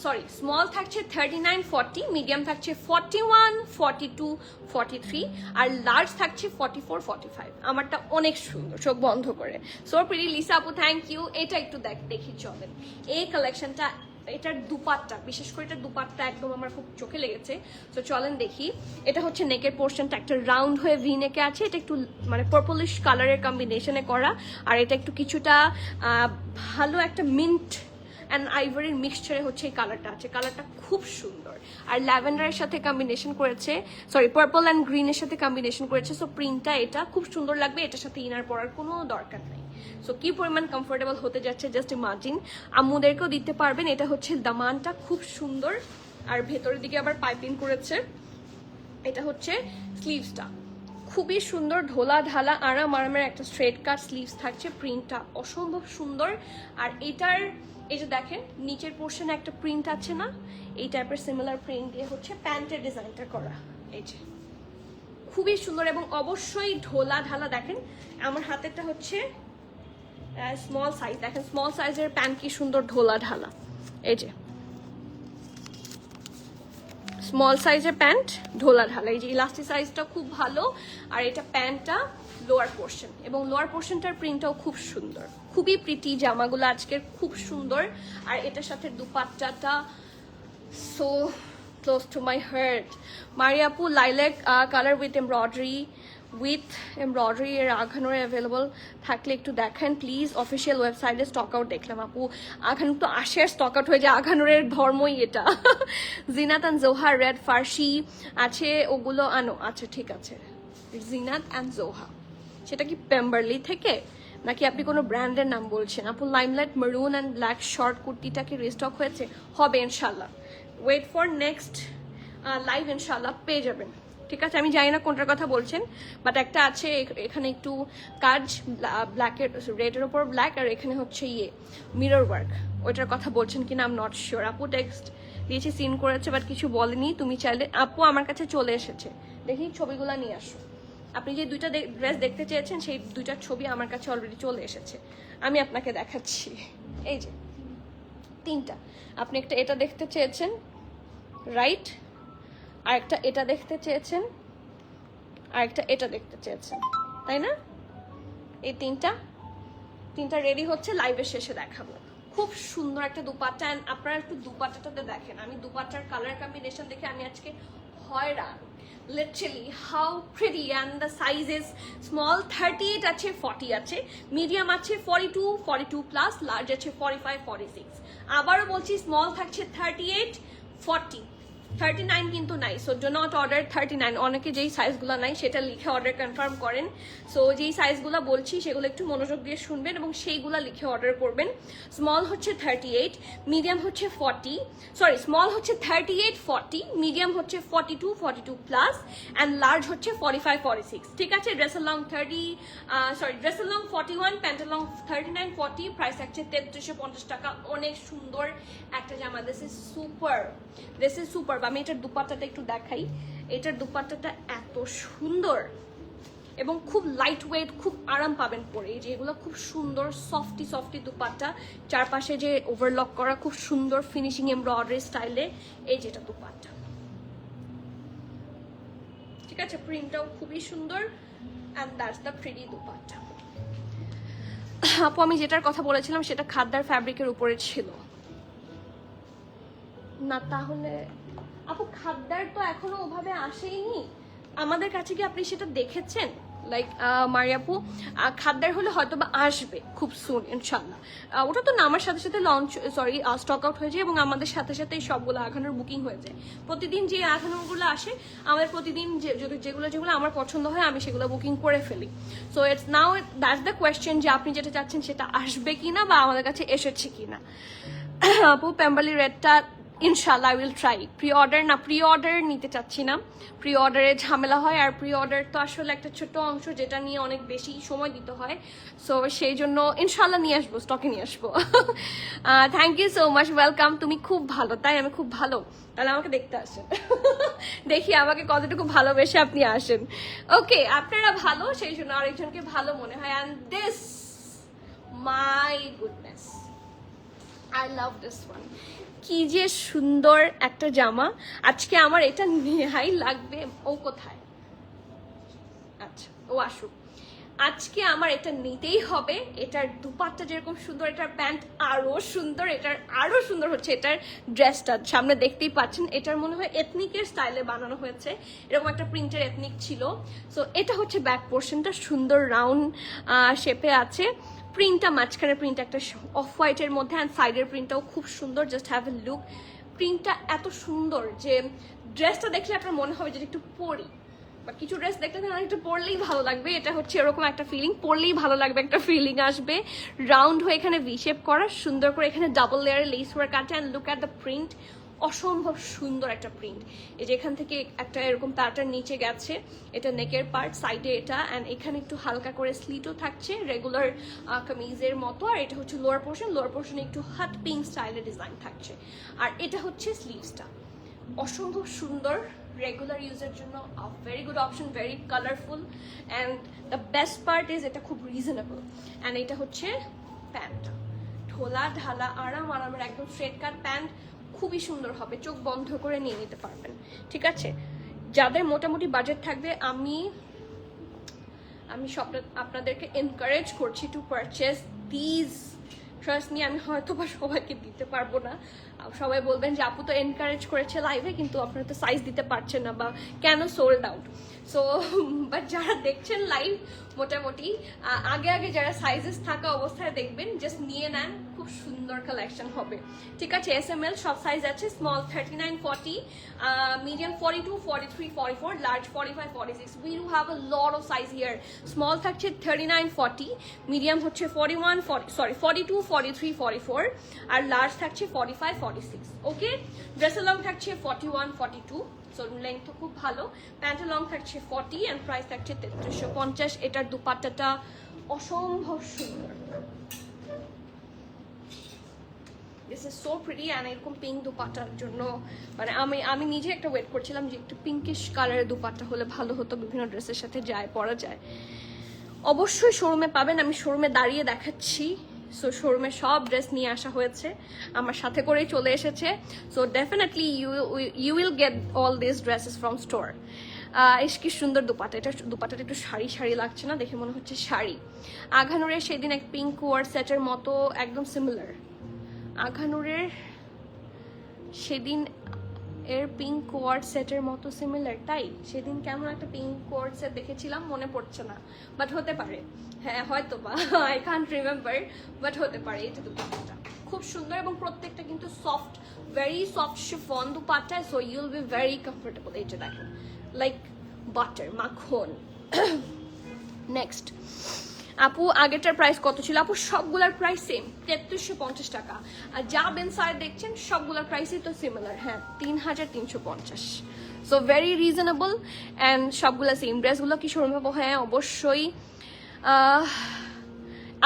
সরি, স্মল থাকছে 39, 40, মিডিয়াম থাকছে 41, 42, 43, আর লার্জ থাকছে 44, 45। আমারটা অনেক সুন্দর, চোখ বন্ধ করে। সো প্রিটি লিসা আপু, থ্যাংক ইউ। এটা একটু দেখি চলেন, এই কালেকশনটা, এটার দুপাট্টা, বিশেষ করে এটার দুপাট্টা একদম আমার খুব চোখে লেগেছে। তো চলেন দেখি। এটা হচ্ছে নেকের পোর্শনটা একটা রাউন্ড হয়ে ভি নেকে আছে, এটা একটু মানে পার্পলিশ কালারের কম্বিনেশনে করা, আর এটা একটু কিছুটা ভালো একটা মিন্ট অ্যান্ড আইভরির মিক্সচারে হচ্ছে এই কালারটা আছে। কালারটা খুব সুন্দর, আর ল্যাভেন্ডারের সাথে কম্বিনেশন করেছে, সরি পার্পল অ্যান্ড গ্রিনের সাথে কম্বিনেশন করেছে। সো প্রিন্টটা এটা খুব সুন্দর লাগবে, এটার সাথে ইনার পরার কোনো দরকার নেই। সো কি পরিমাণ কমফোর্টেবল হতে যাচ্ছে জাস্ট ইমাজিন। আম্মুদেরকেও দিতে পারবেন। এটা হচ্ছে দামানটা খুব সুন্দর, আর ভেতরের দিকে আবার পাইপিং করেছে। এটা হচ্ছে স্লিভসটা খুবই সুন্দর, ঢোলা ঢালা আরামের একটা স্ট্রেট কাট স্লিভস থাকছে। প্রিন্টটা অসম্ভব সুন্দর। আর এটার এই যে দেখেন নিচের পোর্শনে একটা প্রিন্ট আছে না, এই টাইপের সিমিলার প্রিন্ট দিয়ে হচ্ছে প্যান্টের ডিজাইনটা করা। এই যে খুবই সুন্দর, এবং অবশ্যই ঢোলা ঢালা। দেখেন আমার হাতেরটা হচ্ছে স্মল সাইজ, দেখেন স্মল সাইজের প্যান্ট কি সুন্দর ঢোলা ঢালা। এই যে স্মল সাইজের প্যান্ট ঢোলা ঢালা, এই যে ইলাস্টিক সাইজটা খুব ভালো। আর এটা প্যান্টটা লোয়ার পোর্শন, এবং লোয়ার পোর্শনটার প্রিন্টটাও খুব সুন্দর। খুবই প্রিটি জামাগুলো আজকের, খুব সুন্দর। আর এটার সাথে দুপাট্টাটা so close to my heart. মারিয়াপু লাইলেক কালার উইথ এমব্রয়ডারি এর আঘানোর অ্যাভেলেবল থাকলে একটু দেখেন প্লিজ। অফিসিয়াল ওয়েবসাইটে স্টক আউট দেখলাম আপু। আঘানোর তো আসে আর স্টক আউট হয়ে যায়, আঘানোরের ধর্মই এটা। জিনাত অ্যান্ড জোহা রেড ফার্সি আছে, ওগুলো আনো। আচ্ছা ঠিক আছে, জিনাত অ্যান্ড জোহা, সেটা কি পেম্বারলি থেকে নাকি আপনি কোনো ব্র্যান্ডের নাম বলছেন? আপু limelight maroon and black short কুর্তিটা কি রিস্টক হয়েছে? হবে ইনশাল্লাহ, ওয়েট ফর নেক্সট লাইভ, ইনশাল্লাহ পেয়ে যাবেন। ঠিক আছে, আমি জানি না কোনটার কথা বলছেন, বাট একটা আছে এখানে একটু কাজ ব্ল্যাকের, রেডের ওপর ব্ল্যাক, আর এখানে হচ্ছে মিরর ওয়ার্ক, ওইটার কথা বলছেন কিনা আই এম নট শিওর। আপু টেক্সট দিয়েছি, সিন করেছে, বাট কিছু বলেনি। তুমি চাইলে আপু আমার কাছে চলে এসেছে, দেখি ছবিগুলো নিয়ে আসো। আপনি যে দুইটা ড্রেস দেখতে চেয়েছেন সেই দুইটার ছবি আমার কাছে অলরেডি চলে এসেছে, আমি আপনাকে দেখাচ্ছি। এই যে তিনটা, আপনি একটা এটা দেখতে চেয়েছেন, রাইট, আর একটা এটা দেখতে চেয়েছেন, আর একটা এটা দেখতে চেয়েছেন, তাই না? এই তিনটা তিনটা রেডি হচ্ছে, লাইভের শেষে দেখাবো। খুব সুন্দর একটা দুপাট্টা, অ্যান্ড আপনারা একটু দুপাট্টাটাতে দেখেন, আমি দুপাট্টার কালার কম্বিনেশন দেখে আমি আজকে হয়রান। Literally how pretty, and the size is small 38 আছে, 40 আছে, মিডিয়াম আছে 42, 42 প্লাস, লার্জ আছে 45, 46। আবারও বলছি স্মল থাকছে 38, 40, 39 কিন্তু নাই। So do not order 39। অনেকে যেই সাইজগুলো নাই সেটা লিখে অর্ডার কনফার্ম করেন। সো যেই সাইজগুলো বলছি সেগুলো একটু মনোযোগ দিয়ে শুনবেন এবং সেইগুলো লিখে অর্ডার করবেন। স্মল হচ্ছে 38, মিডিয়াম হচ্ছে 40, সরি স্মল হচ্ছে 38, 40, মিডিয়াম হচ্ছে 42, 42 প্লাস, অ্যান্ড লার্জ হচ্ছে 45, 46। ঠিক আছে, ড্রেসের লং ড্রেসের লং 41, প্যান্টের লং 39, 40, প্রাইস থাকছে 3350 টাকা। অনেক সুন্দর একটা জামা, দিস ইজ সুপার। আমি এটার দুপাট্টাটা একটু দেখাই। এটার দুপাট্টাটা এত সুন্দর এবং খুব লাইট ওয়েট, খুব আরাম পাবেন পরে। এই যে এগুলো খুব সুন্দর সফটি দুপাট্টা, চারপাশে যে ওভারলক করা খুব সুন্দর ফিনিশিং এমব্রয়ডারি স্টাইলে। এই যেটা দুপাট্টা, ঠিক আছে, প্রিন্টটাও খুবই সুন্দর, and that's the pretty dupatta. আপু আমি যেটার কথা বলেছিলাম সেটা খাদ্দার ফ্যাব্রিকের উপরে ছিল না, তাহলে আপু খাদ্দার তো এখনো ওভাবে আসেইনি আমাদের কাছে, কি আপনি সেটা দেখেছেন? লাইক মারিয়াপু, খাদ্দার হলে হয়তো বা আসবে খুব সুন ইনশাল্লাহ। ওটা তো নামার সাথে সাথে স্টক আউট হয়ে যায় এবং আমাদের সাথে সাথে সবগুলো আঘানোর বুকিং হয়ে যায়। প্রতিদিন যে আঘানোগুলো আসে আমাদের, প্রতিদিন যেগুলো আমার পছন্দ হয় আমি সেগুলো বুকিং করে ফেলি। So it's now that's the question যে আপনি যেটা চাচ্ছেন সেটা আসবে কিনা বা আমাদের কাছে এসেছে কিনা। আপু পেম্বালি রেডটা ইনশাল্লাহ I will try. Pre order নিতে চাচ্ছি না, প্রি অর্ডারে ঝামেলা হয়, আর প্রি অর্ডার তো আসলে একটা ছোট অংশ যেটা নিয়ে অনেক বেশি সময় দিতে হয়। সো সেই জন্য ইনশাল্লাহ নিয়ে আসবো, স্টকে নিয়ে আসবো। Thank you so much, welcome. তুমি খুব ভালো, তাই আমি খুব ভালো, তাহলে আমাকে দেখতে আসেন। দেখি আমাকে কতটুকু ভালোবেসে আপনি আসেন। ওকে, আপনারা ভালো সেই জন্য আরেকজনকে ভালো মনে হয়। And this, my goodness, I love this one. কি যে সুন্দর একটা জামা, আজকে আমার এটা নেহাই লাগবে। ও কোথায়? আচ্ছা, ও আসুক। আজকে আমার এটা নিতেই হবে। এটার দুপাট্টা যেরকম সুন্দর, এটার প্যান্ট আরো সুন্দর, এটার আরো সুন্দর হচ্ছে এটার ড্রেসটা। সামনে দেখতেই পাচ্ছেন, এটার মনে হয় এথনিকের স্টাইলে বানানো হয়েছে, এরকম একটা প্রিন্টের এথনিক ছিল। সো এটা হচ্ছে ব্যাক পোর্শনটা, সুন্দর রাউন্ড শেপে আছে। প্রিন্টটা মাঝখানে প্রিন্ট একটা অফ হোয়াইটের মধ্যে, অ্যান্ড সাইডের প্রিন্টটাও খুব সুন্দর। Just have a look. প্রিন্টটা এত সুন্দর যে ড্রেসটা দেখলে আপনার মনে হবে যে একটু পরি, বা কিছু ড্রেস দেখলে একটু পরলেই ভালো লাগবে। এটা হচ্ছে এরকম একটা ফিলিং, পরলেই ভালো লাগবে একটা ফিলিং আসবে। রাউন্ড হয়ে এখানে ভি শেপ করা, সুন্দর করে এখানে ডাবল লেয়ারের লেস ওয়ার্ক আছে, and look at the print, অসম্ভব সুন্দর একটা প্রিন্ট। এই যে এখান থেকে একটা এরকম প্যাটার্ন নিচে গেছে, এটা নেকের পার্ট, সাইডে এটা, অ্যান্ড এখানে একটু হালকা করে স্লিটও থাকছে রেগুলার কামিজের মতো। আর এটা হচ্ছে লোয়ার পোর্শনে একটু হট পিঙ্ক স্টাইলের ডিজাইন থাকছে, আর এটা হচ্ছে স্লিভসটা। অসম্ভব সুন্দর, রেগুলার ইউজের জন্য very good option, very colourful, and the best part is এটা খুব রিজনেবল। অ্যান্ড এটা হচ্ছে প্যান্ট, ঢোলা ঢালা আরামের একদম স্ট্রেট কাট প্যান্ট, খুবই সুন্দর হবে, চোখ বন্ধ করে নিয়ে নিতে পারবেন। ঠিক আছে, যাদের মোটামুটি বাজেট থাকবে আমি সব আপনাদেরকে এনকারেজ করছি two purchase these. Trust me, আমি হয়তো বা সবাইকে দিতে পারবো না। সবাই বলবেন যে আপু তো এনকারেজ করেছে লাইভে, কিন্তু আপনারা তো সাইজ দিতে পারছেন না বা কেন সোল্ড আউট। সো বাট যারা দেখছেন লাইভ, মোটামুটি আগে যারা সাইজেস থাকা অবস্থায় দেখবেন, জাস্ট নিয়ে নেন, খুব সুন্দর কালেকশন হবে। ঠিক আছে, SML সব সাইজ আছে, small 39, 40, medium 42, 43, 44, large 45, 46। We do have a lot of size here. Small থাকছে 39, 40, মিডিয়াম হচ্ছে 41, 42, 43, 44, আর লার্জ থাকছে 45, 46। ওকে, ড্রেসের লং থাকছে 41, 42, সো লেন্থ খুব ভালো। প্যান্টের লং থাকছে 40, অ্যান্ড প্রাইস থাকছে 3350। এটার দুপাট্টাটা অসম্ভব সুন্দর, this is so pretty. And এরকম পিঙ্ক দুপাট্টার জন্য মানে আমি নিজে একটা ওয়েট করছিলাম যে একটু পিঙ্কিশ কালারের দুপাট্টা হলে ভালো হতো, বিভিন্ন ড্রেসের সাথে পরা যায়। অবশ্যই শোরুমে পাবেন, আমি শোরুমে দাঁড়িয়ে দেখাচ্ছি। সো শোরুমে সব ড্রেস নিয়ে আসা হয়েছে, আমার সাথে করেই চলে এসেছে। So definitely you will get all this dresses from store. কি সুন্দর দুপাটা, এটা দুপাটাটা একটু শাড়ি শাড়ি লাগছে না, দেখে মনে হচ্ছে শাড়ি। আঘানুরের সেদিন এক পিঙ্ক কোয়ার সেটের মতো একদম সিমিলার। আঘানুরের সেদিন এর পিঙ্ক কোয়ার্ড সেটের মতো সিমিলার, তাই সেদিন কেমন একটা পিঙ্ক কোয়ার্ড সেট দেখেছিলাম, মনে পড়ছে না, বাট হতে পারে, হ্যাঁ হয়তো বা, আই কান্ট রিমেম্বার, বাট হতে পারে। এটা দুপাট্টা খুব সুন্দর এবং প্রত্যেকটা কিন্তু soft, very soft chiffon dupatta, so you'll be very comfortable. এইটা দেখেন লাইক বাটার, মাখন। নেক্সট আপু, আগেরটার প্রাইস কত ছিল? আপু সবগুলার প্রাইস সেম, 3350 টাকা। আর যা বেনসার দেখছেন সবগুলার প্রাইসই তো সিমিলার, হ্যাঁ 3350। সো ভেরি রিজনেবল অ্যান্ড সবগুলা সেম। ড্রেসগুলো কি শোরুম পাবো? হ্যাঁ অবশ্যই।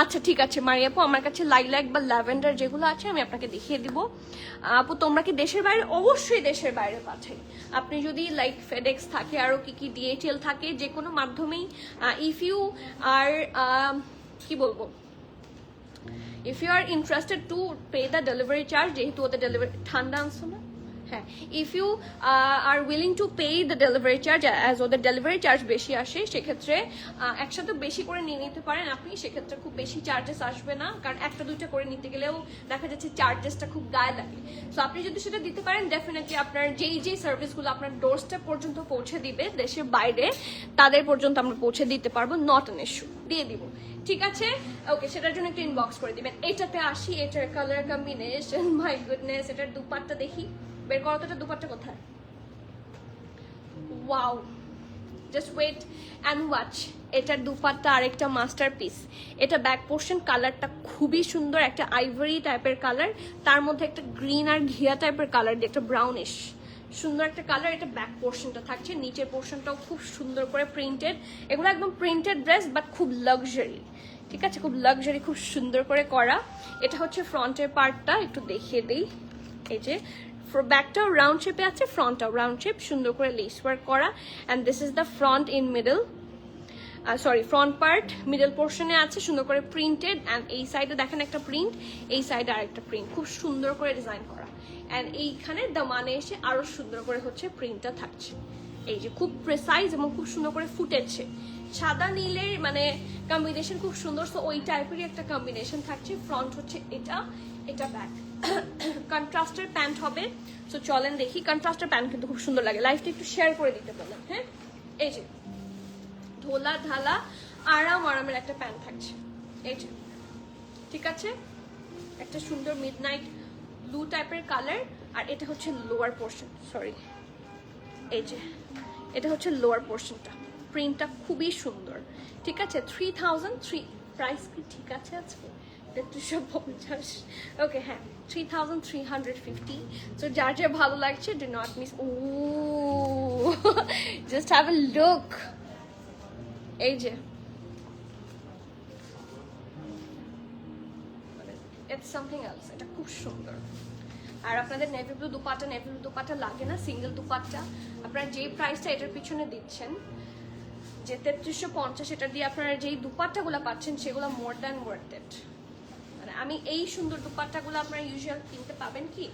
আচ্ছা ঠিক আছে মারি আপু, আমার কাছে লাইলাক বা ল্যাভেন্ডার যেগুলো আছে আমি আপনাকে দেখিয়ে দিব। আপু তোমরা কি দেশের বাইরে? অবশ্যই দেশের বাইরে পাঠাই। আপনি যদি লাইক ফেডেক্স থাকে, আরও কি ডিএইচএল থাকে, যে কোনো মাধ্যমেই, ইফ ইউ আর কি বলবো, if you are interested to pay the delivery charge, যেহেতু ওদের ডেলিভারি ঠান্ডা আনছো না, হ্যাঁ, if you are willing to pay the delivery charge, as ওদের ডেলিভারি চার্জ বেশি আসে, সেক্ষেত্রে একসাথে বেশি করে নিয়ে নিতে পারেন আপনি, সেক্ষেত্রে খুব বেশি চার্জেস আসবে না, কারণ একটা দুইটা করে নিতে গেলেও দেখা যাচ্ছে চার্জেসটা খুব গায়ে লাগে। সো আপনি যদি সেটা দিতে পারেন, ডেফিনেটলি আপনার যেই সার্ভিসগুলো আপনার ডোরস্টেপ পর্যন্ত পৌঁছে দিবে দেশের বাইরে, তাদের পর্যন্ত আমরা পৌঁছে দিতে পারবো, নট অ্যান ইস্যু, দিয়ে দিব। ঠিক আছে, ওকে, সেটার জন্য একটা ইনবক্স করে দিবেন। এটাতে আসি, এটার কালার কম্বিনেশন, মাই গুডনেস, এটার দুপাট্টা দেখি, বের করো তো, এটা দুপাট্টা কোথায়? Wow, just wait and watch. এটার দুপাট্টা আরেকটা মাস্টারপিস। এটা ব্যাক পোর্শন, কালারটা খুবই সুন্দর, একটা আইভরি টাইপের কালার, তার মধ্যে একটা গ্রিন আর ঘিয়া টাইপের কালার দিয়ে একটা ব্রাউনিশ সুন্দর একটা কালার। এটা ব্যাক পোর্শনটা থাকছে, নিচের পোর্শনটাও খুব সুন্দর করে প্রিন্টেড। এগুলো একদম প্রিন্টেড ড্রেস, বাট খুব লাক্সারি, ঠিক আছে, খুব লাক্সারি, খুব সুন্দর করে করা। এটা হচ্ছে ফ্রন্টের পার্টটা, একটু দেখিয়ে দিই। এই যে ব্যাকটাও রাউন্ড শেপে আছে, ফ্রন্টটাও রাউন্ড শেপ, সুন্দর করে লেস ওয়ার্ক করা। And this is the front in middle, sorry front part middle পোর্শনে আছে সুন্দর করে প্রিন্টেড। অ্যান্ড এই সাইডে দেখেন একটা প্রিন্ট, এই সাইডে আরেকটা প্রিন্ট, খুব সুন্দর করে ডিজাইন করা। অ্যান্ড এইখানে দামানে এসে আরো সুন্দর করে হচ্ছে প্রিন্টটা থাকছে, এই যে খুব প্রেসাইজ এবং খুব সুন্দর করে ফুটেছে। সাদা নীলের মানে কম্বিনেশন খুব সুন্দর, তো ওই টাইপেরই একটা কম্বিনেশন থাকছে। ফ্রন্ট হচ্ছে এটা, এটা ব্যাক। কন্ট্রাস্টের প্যান্ট হবে, সো চলেন দেখি। কন্ট্রাস্টের প্যান্ট কিন্তু খুব সুন্দর লাগে, লাইফটা একটু শেয়ার করে দিতে বললাম। হ্যাঁ, এই যে ধোলা ঢালা আরামের একটা প্যান্ট থাকছে, এই যে, ঠিক আছে, একটা সুন্দর মিডনাইট ব্লু টাইপের কালার। আর এটা হচ্ছে লোয়ার পোর্শন, সরি, এই যে এটা হচ্ছে লোয়ার পোর্শনটা, প্রিন্টটা খুবই সুন্দর, ঠিক আছে। 3003 প্রাইস কি ঠিক আছে আজকে? 3350, ওকে, হ্যাঁ 3350। সো যার যা ভালো লাগছে, do not miss. Oh just have a look, এই যে ইটস সামথিং এলস, এটা খুব সুন্দর। আর আপনাদের নেভি ব্লু দুপাট্টা লাগে না, সিঙ্গেল দুপাট্টা আপনারা যেই প্রাইসটা এটার পিছনে দিচ্ছেন, যে 3350, এটা দিয়ে আপনারা যেই দুপাট্টাগুলো পাচ্ছেন সেগুলো মোর দ্যান ওয়ার্থ ইট। মানে আমি এই সুন্দর দুপাট্টাগুলো আপনারা ইউজুয়াল কিনতে পাবেন কি,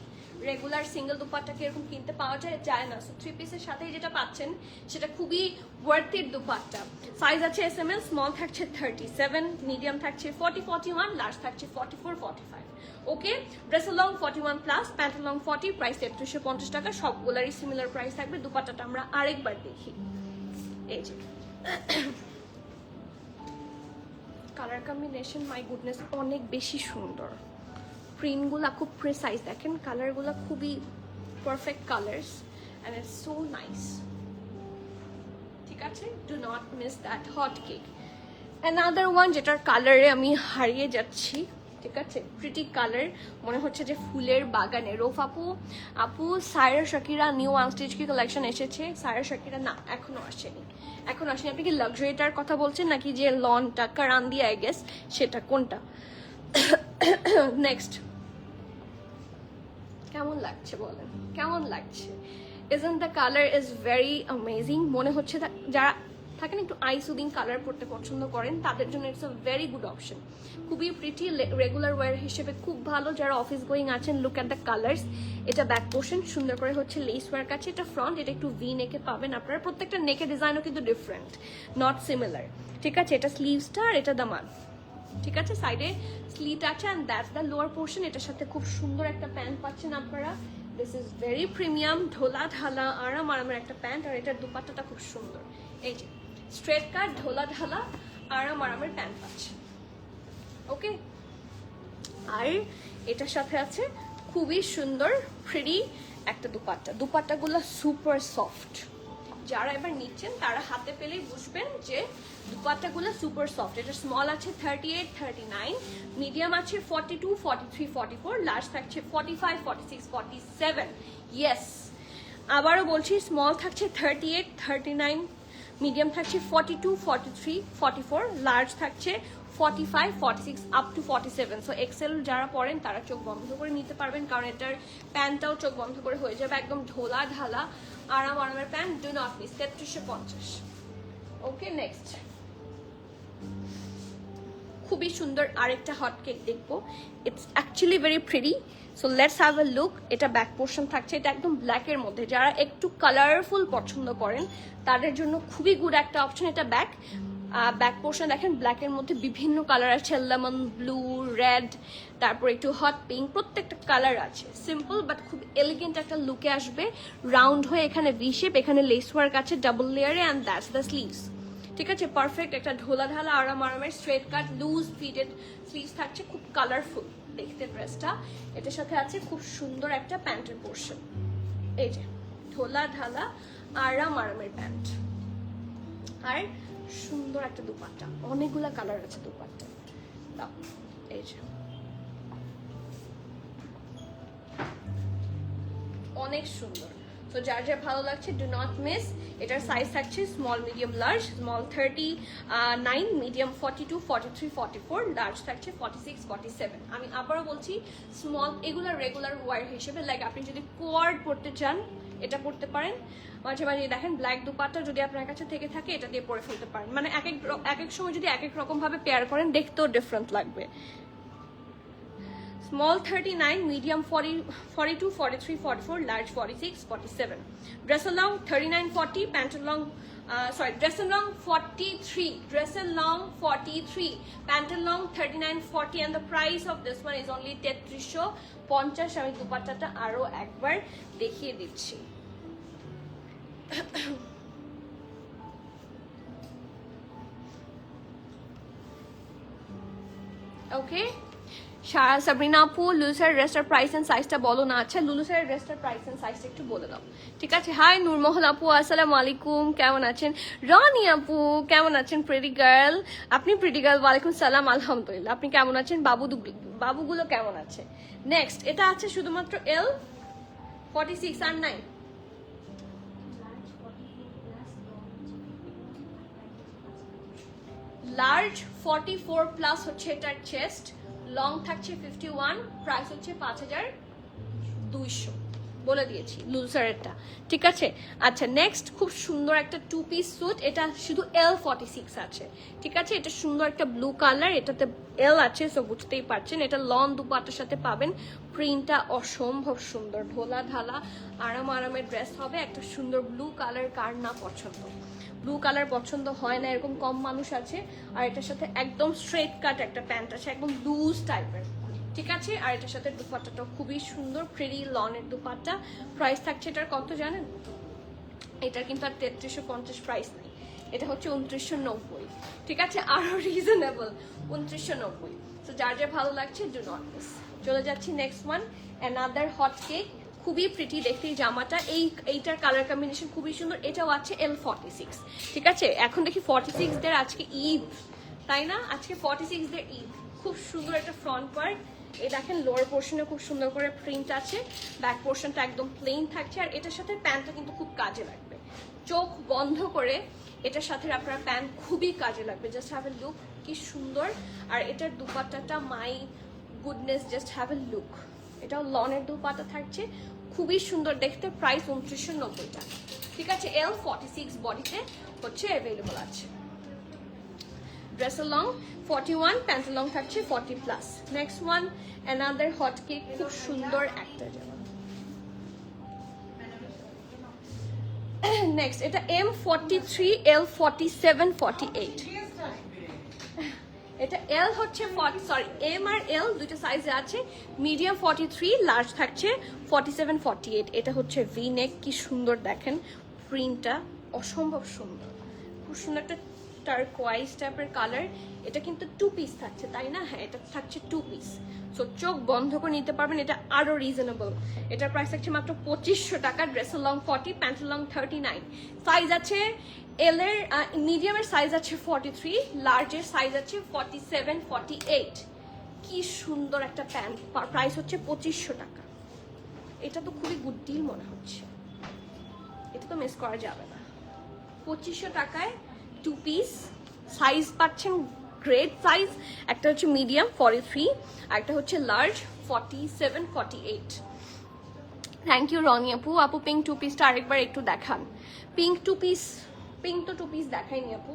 রেগুলার সিঙ্গেল দুপাট্টা কিরকম কিনতে পাওয়া যায় না। সো 3 পিসের সাথেই যেটা পাচ্ছেন সেটা খুবই ওয়ার্থ ইট দুপাট্টা। সাইজ আছে SML, স্মল থাকছে 37, মিডিয়াম থাকছে 40, 41, লার্জ থাকছে 44, 45। Okay, dress long 41 plus, pant long 40, price 3350 টাকা। সবগুলারই সিমিলার প্রাইস থাকবে। দুপাট্টাটা আমরা আরেকবার দেখি, এই যে কালার কম্বিনেশন, মাই গুডনেস, অনেক বেশি সুন্দর। প্রিন্টগুলা খুব প্রেসাইজ, দেখেন কালারগুলা খুবই perfect colours and it's so nice, ঠিক আছে। Do not miss that hot cake. Another one যেটার কালারে আমি হারিয়ে যাচ্ছি, ঠিক আছে, প্রিটি কালার, মনে হচ্ছে যে ফুলের বাগানে। রোফ আপু সায়রা শাকিরা নিউ আনস্টিচ কি কালেকশন এসেছে? সায়রা শাকিরা না, এখনো আসেনি। আপনি কি লাক্সারিটার কথা বলছেন নাকি যে লনটা কারান্দি, আই গেস সেটা, কোনটা? নেক্সট, কেমন লাগছে বলেন, কেমন লাগছে? Isn't the colour is very amazing. মনে হচ্ছে যারা থাকেন একটু আই সুদিং কালার পরতে পছন্দ করেন, তাদের জন্য it's a very good option. খুবই প্রিটি, রেগুলার ওয়্যার হিসেবে খুব ভালো। যারা অফিস গোয়িং আছেন, লুক অ্যাট দ্য কালার্স। এটা ব্যাক পোর্শন সুন্দর করে হচ্ছে লেস ওয়ার্ক আছে, এটা ফ্রন্ট, এটা একটু ভি নেকে পাবেন আপনারা। প্রত্যেকটা নেকের ডিজাইনও কিন্তু ডিফারেন্ট, নট সিমিলার, ঠিক আছে। এটা স্লিভসটা আর এটা দামান, ঠিক আছে। সাইডে স্লিট আছে and that's the lower portion. এটার সাথে খুব সুন্দর একটা প্যান্ট পাচ্ছেন আপনারা। দিস ইজ ভেরি প্রিমিয়াম, ঢোলা ঢালা আরামের একটা প্যান্ট। আর এটার দুপাট্টাটা খুব সুন্দর, এই যে স্ট্রেট কাট ঢোলা ঢালা আরামের প্যান্ট পাচ্ছে, ওকে। আর এটার সাথে আছে খুবই সুন্দর প্রিটি একটা দুপাট্টাগুলো সুপার সফট। যারা এবার নিচ্ছেন তারা হাতে পেলেই বুঝবেন যে দুপাট্টাগুলো সুপার সফট। এটা স্মল আছে 38, 39, মিডিয়াম আছে 42, 43, 44, লার্জ থাকছে 45, 46, 47। ইয়েস, আবারও বলছি, স্মল থাকছে 38, 39, মিডিয়াম থাকছে 42, 43, 44, লার্জ থাকছে 45, 46 আপ টু 47। সো এক্সেল যারা পড়েন তারা চোখ বন্ধ করে নিতে পারবেন, কারণ এটার প্যান্টটাও চোখ বন্ধ করে হয়ে যাবে, একদম ঢোলা ঢালা আরামের pant. Do not miss, 3350। Okay, next খুবই সুন্দর আরেকটা হট কেক দেখবো। It's actually very pretty, so let's have a look. এটা ব্যাক পোর্শন থাকছে, এটা একদম ব্ল্যাকের মধ্যে। যারা একটু কালারফুল পছন্দ করেন তাদের জন্য খুবই গুড একটা অপশন এটা। ব্যাক পোর্শন দেখেন ব্ল্যাকের মধ্যে বিভিন্ন কালার আছে, লেমন ব্লু, রেড, তারপর একটু হট পিঙ্ক, প্রত্যেকটা কালার আছে। সিম্পল বাট খুব এলিগেন্ট একটা লুকে আসবে, রাউন্ড হয়ে এখানে ভি শেপ, এখানে লেস ওয়ার্ক আছে ডাবল লেয়ারে, অ্যান্ড দ্যাটস দ্য স্লিভস, ঠিক আছে। পারফেক্ট একটা ঢোলা ঢালা আরামের straight cut loose fitted sleeves থাকছে, খুব কালারফুল দেখতে ড্রেসটা। এটার সাথে আছে খুব সুন্দর একটা প্যান্টের পোর্শন, এই যে ঢোলা ঢালা আরামের প্যান্ট, আর সুন্দর একটা দুপাট্টা, অনেকগুলা কালার আছে দুপাট্টা, এই যে অনেক সুন্দর। তো যার যার ভালো লাগছে ডু নট মিস। এটার সাইজ থাকছে small, medium, large. Small 39, medium 42, 43, 44, large থাকছে 46, 47। আমি আবারও বলছি, স্মল এগুলো রেগুলার ওয়ার হিসেবে, লাইক আপনি যদি কোয়ার্ড পড়তে চান এটা পড়তে পারেন। মাঝে মাঝে দেখেন ব্ল্যাক দুপাট্টা যদি আপনার কাছে থেকে থাকে এটা দিয়ে পরে ফেলতে পারেন। মানে এক এক সময় যদি এক এক রকম ভাবে পেয়ার করেন দেখতেও ডিফারেন্ট লাগবে। Small 39, medium 40, 42, 43, 44, large 46, 47. Dress along 39, 40, pant along, dress along 43, dress along 43, pant along 39, 40, and the price of this one is only 3350. আমি দুপাট্টাটা আরো একবার দেখিয়ে দিচ্ছি। ওকে, সাবরিনা আপু, লুলুসার ড্রেসটার প্রাইস এন্ড সাইজটা বলো না। আচ্ছা, লুলুসার ড্রেসটার প্রাইস এন্ড সাইজটা একটু বলে দাও, ঠিক আছে। হাই নূরমহল আপু, আসসালামু আলাইকুম, কেমন আছেন? রনি আপু কেমন আছেন? প্রিটি গার্ল, আপনি প্রিটি গার্ল, ওয়ালাইকুম সালাম, আলহামদুলিল্লাহ। আপনি কেমন আছেন? বাবুগুলো কেমন আছে? নেক্সট এটা আছে শুধুমাত্র L 46 আর 9, লার্জ 44 প্লাস হচ্ছে এটার চেস্ট, লং থাকছে 51, প্রাইস হচ্ছে 5200, বলে দিয়েছি লুলসারেরটা, ঠিক আছে। আচ্ছা, নেক্সট খুব সুন্দর একটা 2 পিস স্যুট, এটা শুধু L46 আছে, ঠিক আছে। এটা সুন্দর একটা ব্লু কালার, এটাতে L আছে, সো বুঝতেই পারছেন। এটা লং দুপাট্টার সাথে পাবেন, প্রিন্টটা অসম্ভব সুন্দর, ঢোলা ঢালা আরামের ড্রেস হবে। একটা সুন্দর ব্লু কালার, কার না পছন্দ? ব্লু কালার পছন্দ হয় না এরকম কম মানুষ আছে। আর এটার সাথে একদম স্ট্রেট কাট একটা প্যান্ট আছে, একদম লুজ টাইপের, ঠিক আছে। আর এটার সাথে দুপাট্টাটা খুবই সুন্দর, প্রিটি লনের দুপাট্টা। প্রাইস থাকছে এটার কত জানেন? এটার কিন্তু আর 3350 প্রাইস নেই, এটা হচ্ছে 2990, ঠিক আছে। আরো রিজনেবল 2990। তো যার যা ভালো লাগছে ডু নট মিস। চলে যাচ্ছি next one, another hot cake, খুবই প্রিটি দেখতে জামাটা। এইটার কালার কম্বিনেশন খুবই সুন্দর। এটাও আছে L46, ঠিক আছে। এখন দেখি 46 দের আজকে ঈদ, তাই না? আজকে 46 দের ঈদ। খুব সুন্দর একটা ফ্রন্ট পার্ট, এই দেখেন লোয়ার পোর্শনে খুব সুন্দর করে প্রিন্ট আছে, ব্যাক পোর্শনটা একদম প্লেন থাকছে। আর এটার সাথে প্যান্টটা কিন্তু খুব কাজে লাগবে, চোখ বন্ধ করে এটার সাথে আপনার প্যান্ট খুবই কাজে লাগবে। জাস্ট হ্যাভ এ লুক, কি সুন্দর। আর এটার দুপাট্টাটা my goodness, just have a look. এটাও লনের দুপাট্টা থাকছে, খুবই সুন্দর দেখতে, প্রাইস 2990 টাকা। ঠিক আছে, L46 বডিতে হচ্ছে অ্যাভেলেবল আছে। ড্রেসের লং 41, প্যান্টের লং থাকছে 40+। Next one another hot cake, খুব সুন্দর একটা জামা। নেক্সট এটা M43, L47, 48। এটা এল হচ্ছে এম আর এল দুইটা সাইজে আছে। মিডিয়াম 43, লার্জ থাকছে 47, 48। এটা হচ্ছে ভি নেক, কি সুন্দর দেখেন প্রিন্টটা, অসম্ভব সুন্দর, খুব সুন্দর একটা টার্কোয়াইজ টাইপের কালার। এটা কিন্তু 2 পিস থাকছে, তাই না? হ্যাঁ, এটা থাকছে 2 পিস। সো চোখ বন্ধ করে নিতে পারবেন, এটা আরো রিজনেবল। এটার প্রাইস থাকছে মাত্র 2500 টাকা। ড্রেসের লং 40, প্যান্টের লং 39। সাইজ আছে এল এর, মিডিয়ামের সাইজ আছে 43, লার্জের সাইজ আছে 47, 48। কি সুন্দর একটা প্যান্ট, প্রাইস হচ্ছে 2500 টাকা। এটা তো খুবই গুড ডিল মনে হচ্ছে, এটা তো মিস করা যাবে না। 2500 টাকায় 2 পিস সাইজ পাচ্ছেন, গ্রেট সাইজ। একটা হচ্ছে মিডিয়াম 43, আর একটা হচ্ছে লার্জ 47, 48। থ্যাংক ইউ রনি আপু। আপু পিঙ্ক 2 পিসটা আরেকবার একটু দেখান। পিঙ্ক 2 পিস, পিঙ্ক তো 2 পিস দেখাইনি আপু,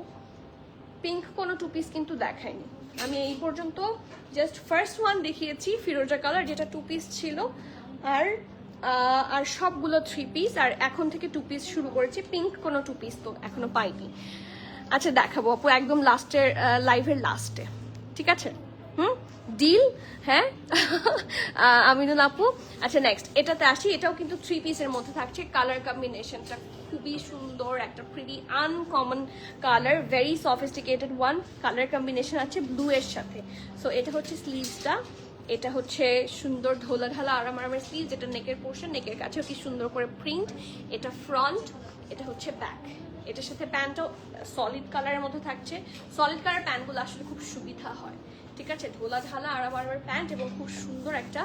পিঙ্ক কোনো 2 পিস কিন্তু দেখাইনি আমি এই পর্যন্ত। জাস্ট ফার্স্ট ওয়ান দেখিয়েছি ফিরোজা কালার, যেটা 2 পিস ছিল, আর সবগুলো 3 পিস, আর এখন থেকে 2 পিস শুরু করেছি। পিঙ্ক কোনো 2 পিস তো এখনো পাইনি। আচ্ছা দেখাবো আপু একদম লাস্টের, লাইভের লাস্টে, ঠিক আছে? ডিল, হ্যাঁ। আমিনুল আপু। আচ্ছা নেক্সট এটাতে আসি, এটাও কিন্তু 3 পিসের মধ্যে থাকছে। কালার কম্বিনেশনটা খুবই সুন্দর, একটা pretty uncommon colour, very sophisticated one. Colour combination আছে ব্লু এর সাথে। সো এটা হচ্ছে স্লিভসটা, এটা হচ্ছে সুন্দর ঢোলা ঢালা আরামের স্লিভ, যেটা নেকের পোর্শন, নেকের কাছেও কি সুন্দর করে প্রিন্ট। এটা ফ্রন্ট, এটা হচ্ছে ব্যাক। এটার সাথে প্যান্টও সলিড কালারের মধ্যে থাকছে। সলিড কালার প্যান্টগুলো আসলে খুব সুবিধা হয়, ঠিক আছে? ঢোলা ঢালা আরামের প্যান্ট, এবং খুব সুন্দর একটা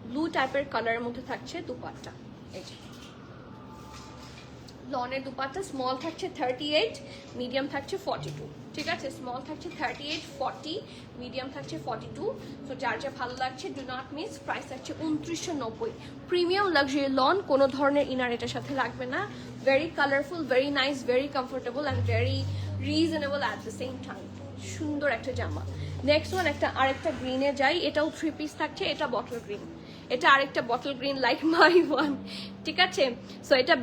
ব্লু টাইপের কালারের মধ্যে থাকছে দুপাট্টা। এই যে লনের দুপাট্টা, স্মল থাকছে 38, মিডিয়াম থাকছে 42, ঠিক আছে? স্মল থাকছে 38, 40, মিডিয়াম থাকছে 42। তো যার যা ভালো লাগছে ডু নট মিস। প্রাইস থাকছে 2990। প্রিমিয়াম লাক্সারি লন, কোনো ধরনের ইনার এটার সাথে লাগবে না। Very colourful, very nice, very comfortable and very reasonable at the same time. সুন্দর একটা জামা। নেক্সট ওয়ান আরেকটা গ্রিনে যাই, এটাও 3 পিস থাকছে। এটা বটল গ্রিন, এটা আরেকটা bottle green like my one, ঠিক আছে? সো এটা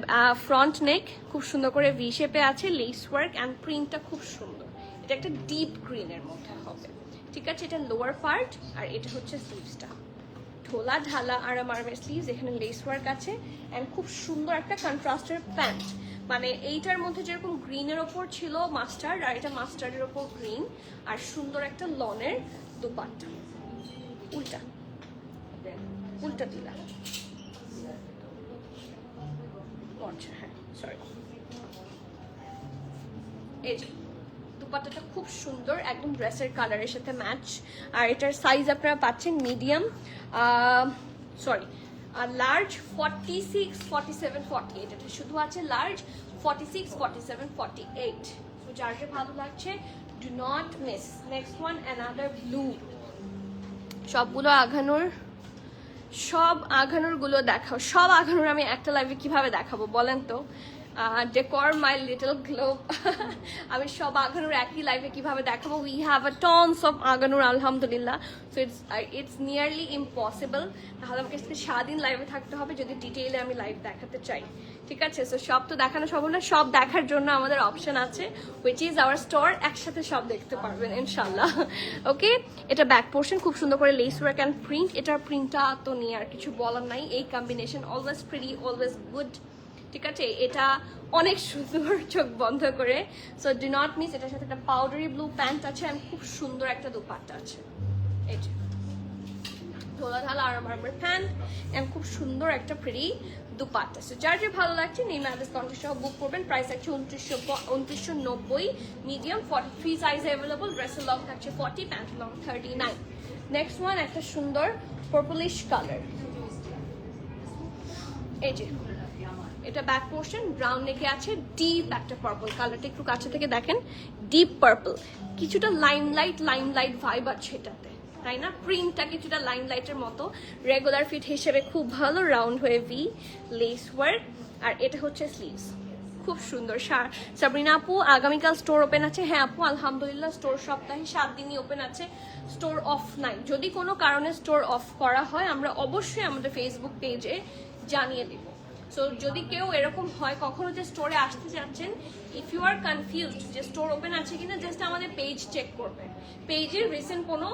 ফ্রন্ট নেক, খুব সুন্দর করে ভি শেপে আছে, লেস ওয়ার্ক অ্যান্ড প্রিন্টটা খুব সুন্দর। এটা একটা ডিপ গ্রিনের মধ্যে হবে, ঠিক আছে? এটা লোয়ার পার্ট, আর এটা হচ্ছে স্লিভসটা, ঢোলা ঢালা আরামের স্লিভস, এখানে লেস ওয়ার্ক আছে অ্যান্ড খুব সুন্দর একটা কন্ট্রাস্টের প্যান্ট। মানে এইটার মধ্যে যেরকম গ্রিনের ওপর ছিল মাস্টার্ড, আর এটা মাস্টার্ডের ওপর গ্রিন, আর সুন্দর একটা লনের দুপাট্টা। উল্টা উল্টা দিলা, আচ্ছা হ্যাঁ সরি। এই যে দুপাট্টাটা খুব সুন্দর, একদম ড্রেসের কালারের সাথে ম্যাচ। আর এটার সাইজ আপনারা পাচ্ছেন মিডিয়াম, সরি লার্জ 46, 47, 48। এটা শুধু আছে লার্জ 46, 47, 48। তো যার যে ভালো লাগছে do not miss. Next one another blue. সবগুলো আঘানোর, সব আঘানোর গুলো দেখাও। সব আঘানোর আমি একটা লাইভে কিভাবে দেখাবো বলেন তো? Decor my little globe. আমি সব আঘানোর একই লাইভে কিভাবে দেখাবো? We have a tons of Aghanoor আলহামদুলিল্লাহ। So it's nearly impossible. তাহলে আমাকে সারাদিন লাইভে থাকতে হবে যদি ডিটেইলে আমি লাইভ দেখাতে চাই, ঠিক আছে? সো সব তো দেখানো সম্ভব না, সব দেখার জন্য আমাদের অপশন আছে, হুইচ ইজ আওয়ার স্টোর। একসাথে সব দেখতে পারবেন ইনশাল্লাহ। ওকে, এটা ব্যাক পোর্শন, খুব সুন্দর করে লেস ওয়ার্ক অ্যান্ড প্রিন্ট। এটার প্রিন্টটা তো নিয়ে আর কিছু বলার নাই। এই combination always pretty, always good, ঠিক আছে? এটা অনেক সুন্দর, চোখ বন্ধ করে। So do not miss. এটার সাথে একটা পাউডারি ব্লু প্যান্ট আছে অ্যান্ড খুব সুন্দর একটা দুপাট্টা আছে। এই যে ধোলা ঢালা আরামের প্যান্ট অ্যান্ড খুব সুন্দর একটা প্রিটি দুপাট্টা। সো যার যে ভালো লাগছে নেমে ডিসকাউন্টের সহ বুক করবেন। প্রাইস আছে 2990, মিডিয়াম 43 সাইজ অ্যাভেলেবল। ড্রেসের লং থাকছে 40, প্যান্ট লং 39। নেক্সট ওয়ান একটা সুন্দর পার্পলিশ কালার। এই যে এটা ব্যাক পোর্শন, ব্রাউন নেকে আছে, ডিপ একটা পার্পল কালারটা একটু কাছে থেকে দেখেন, ডিপ পার্পল, কিছুটা লাইমলাইট ভাইব আছে এটাতে। তাই না? প্রিন্টটা কিছুটা লাইন লাইটের মতো, রেগুলার ফিট হিসেবে খুব ভালো, রাউন্ড হয়ে ভি, লেস ওয়ার্ক, আর এটা হচ্ছে স্লিভস, খুব সুন্দর। সাবরিনা আপু আগামীকাল স্টোর ওপেন আছে? হ্যাঁ আপু আলহামদুলিল্লাহ স্টোর সপ্তাহে 7 দিনই ওপেন আছে, স্টোর অফ নাই। যদি কোনো কারণে স্টোর অফ করা হয় আমরা অবশ্যই আমাদের ফেসবুক পেজে জানিয়ে দেব। সো যদি কেউ এরকম হয় কখনো যে স্টোরে আসতে যাচ্ছেন, ইফ ইউ আর কনফিউজড যে স্টোর ওপেন আছে কিনা, জাস্ট আমাদের পেজ চেক করবেন, পেজের রিসেন্ট কোনো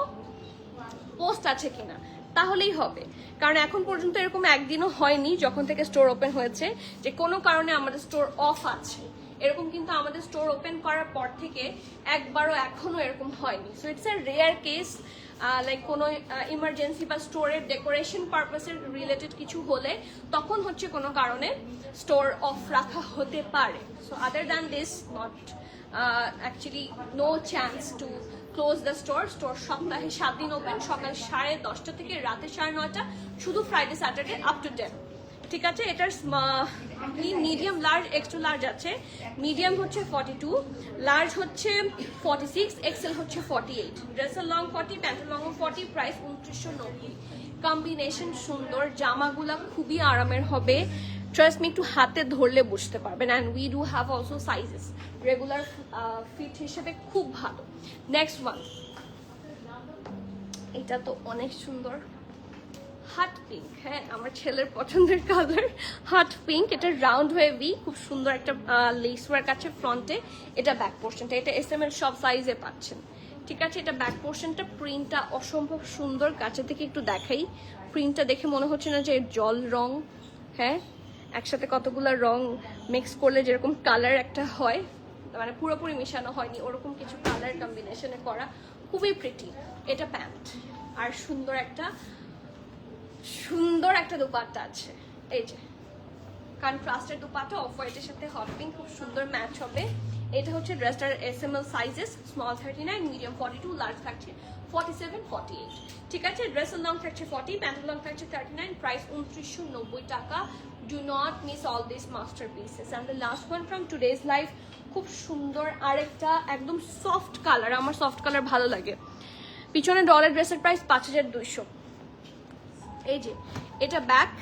পোস্ট আছে কিনা, তাহলেই হবে। কারণ এখন পর্যন্ত এরকম একদিনও হয়নি যখন থেকে স্টোর ওপেন হয়েছে যে কোনো কারণে আমাদের স্টোর অফ আছে, এরকম কিন্তু আমাদের স্টোর ওপেন করার পর থেকে একবারও এখনো এরকম হয়নি। So it's a rare case, like কোনো ইমার্জেন্সি বা স্টোরের ডেকোরেশন পারপাসের রিলেটেড কিছু হলে তখন হচ্ছে কোনো কারণে স্টোর অফ রাখা হতে পারে। So other than this not actually no chance to close the store. Store সপ্তাহে 7 দিন ওপেন, সকাল 10:30 থেকে রাতে 9:30, শুধু ফ্রাইডে স্যাটারডে আপ টু 10। ঠিক আছে, এটার মিডিয়াম লার্জ এক্সট্রা লার্জ আছে। মিডিয়াম হচ্ছে 42, লার্জ হচ্ছে 46, এক্সেল হচ্ছে 48। ড্রেসের লং 40, প্যান্টের লং 40, প্রাইস 2990। কম্বিনেশন সুন্দর, জামাগুলা খুবই আরামের হবে, ট্রাস্ট মি, একটু হাতে ধরলে বুঝতে পারবেন। And we do have also sizes, regular fit হিসেবে খুব ভালো। নেক্সট ওয়ান, এটা তো অনেক সুন্দর, হট পিঙ্ক। হ্যাঁ, আমার ছেলের পছন্দের কালার হট পিঙ্ক। এটা রাউন্ড হয়ে ভি, খুব সুন্দর একটা লেস ওয়ার্ক আছে ফ্রন্টে। এটা ব্যাক পোর্শনটা, এটা এসএমএল সব সাইজে পাচ্ছেন। ঠিক আছে, এটা ব্যাক পোর্শনটা, প্রিন্টটা অসম্ভব সুন্দর। কাছে থেকে একটু দেখাই, প্রিন্টটা দেখে মনে হচ্ছে না যে জল রং, হ্যাঁ একসাথে কতগুলো রং মিক্স করলে যেরকম কালার একটা হয়, মানে পুরোপুরি মেশানো হয়নি, ওরকম কিছু কালার কম্বিনেশনে করা, খুবই প্রিটি। এটা প্যান্ট, আর সুন্দর একটা দুপাট্টা আছে, এই যে কন্ট্রাস্টের দুপাট্টা, অফ হোয়াইটের সাথে হট পিঙ্ক, খুব সুন্দর ম্যাচ হবে। এটা হচ্ছে ড্রেসটার SML sizes, small 39, medium 42, large থাকছে 47, 48। ঠিক আছে, ড্রেসের লং থাকছে 40, প্যান্টের লং থাকছে 39, প্রাইস 2990 টাকা। Do not miss all this masterpieces. And the last one from today's life, খুব সুন্দর আরেকটা একদম সফট কালার, আমার সফট কালার ভালো লাগে। পিছনে ডলের ড্রেসের প্রাইস 5200। এই যে এটা ব্যাক,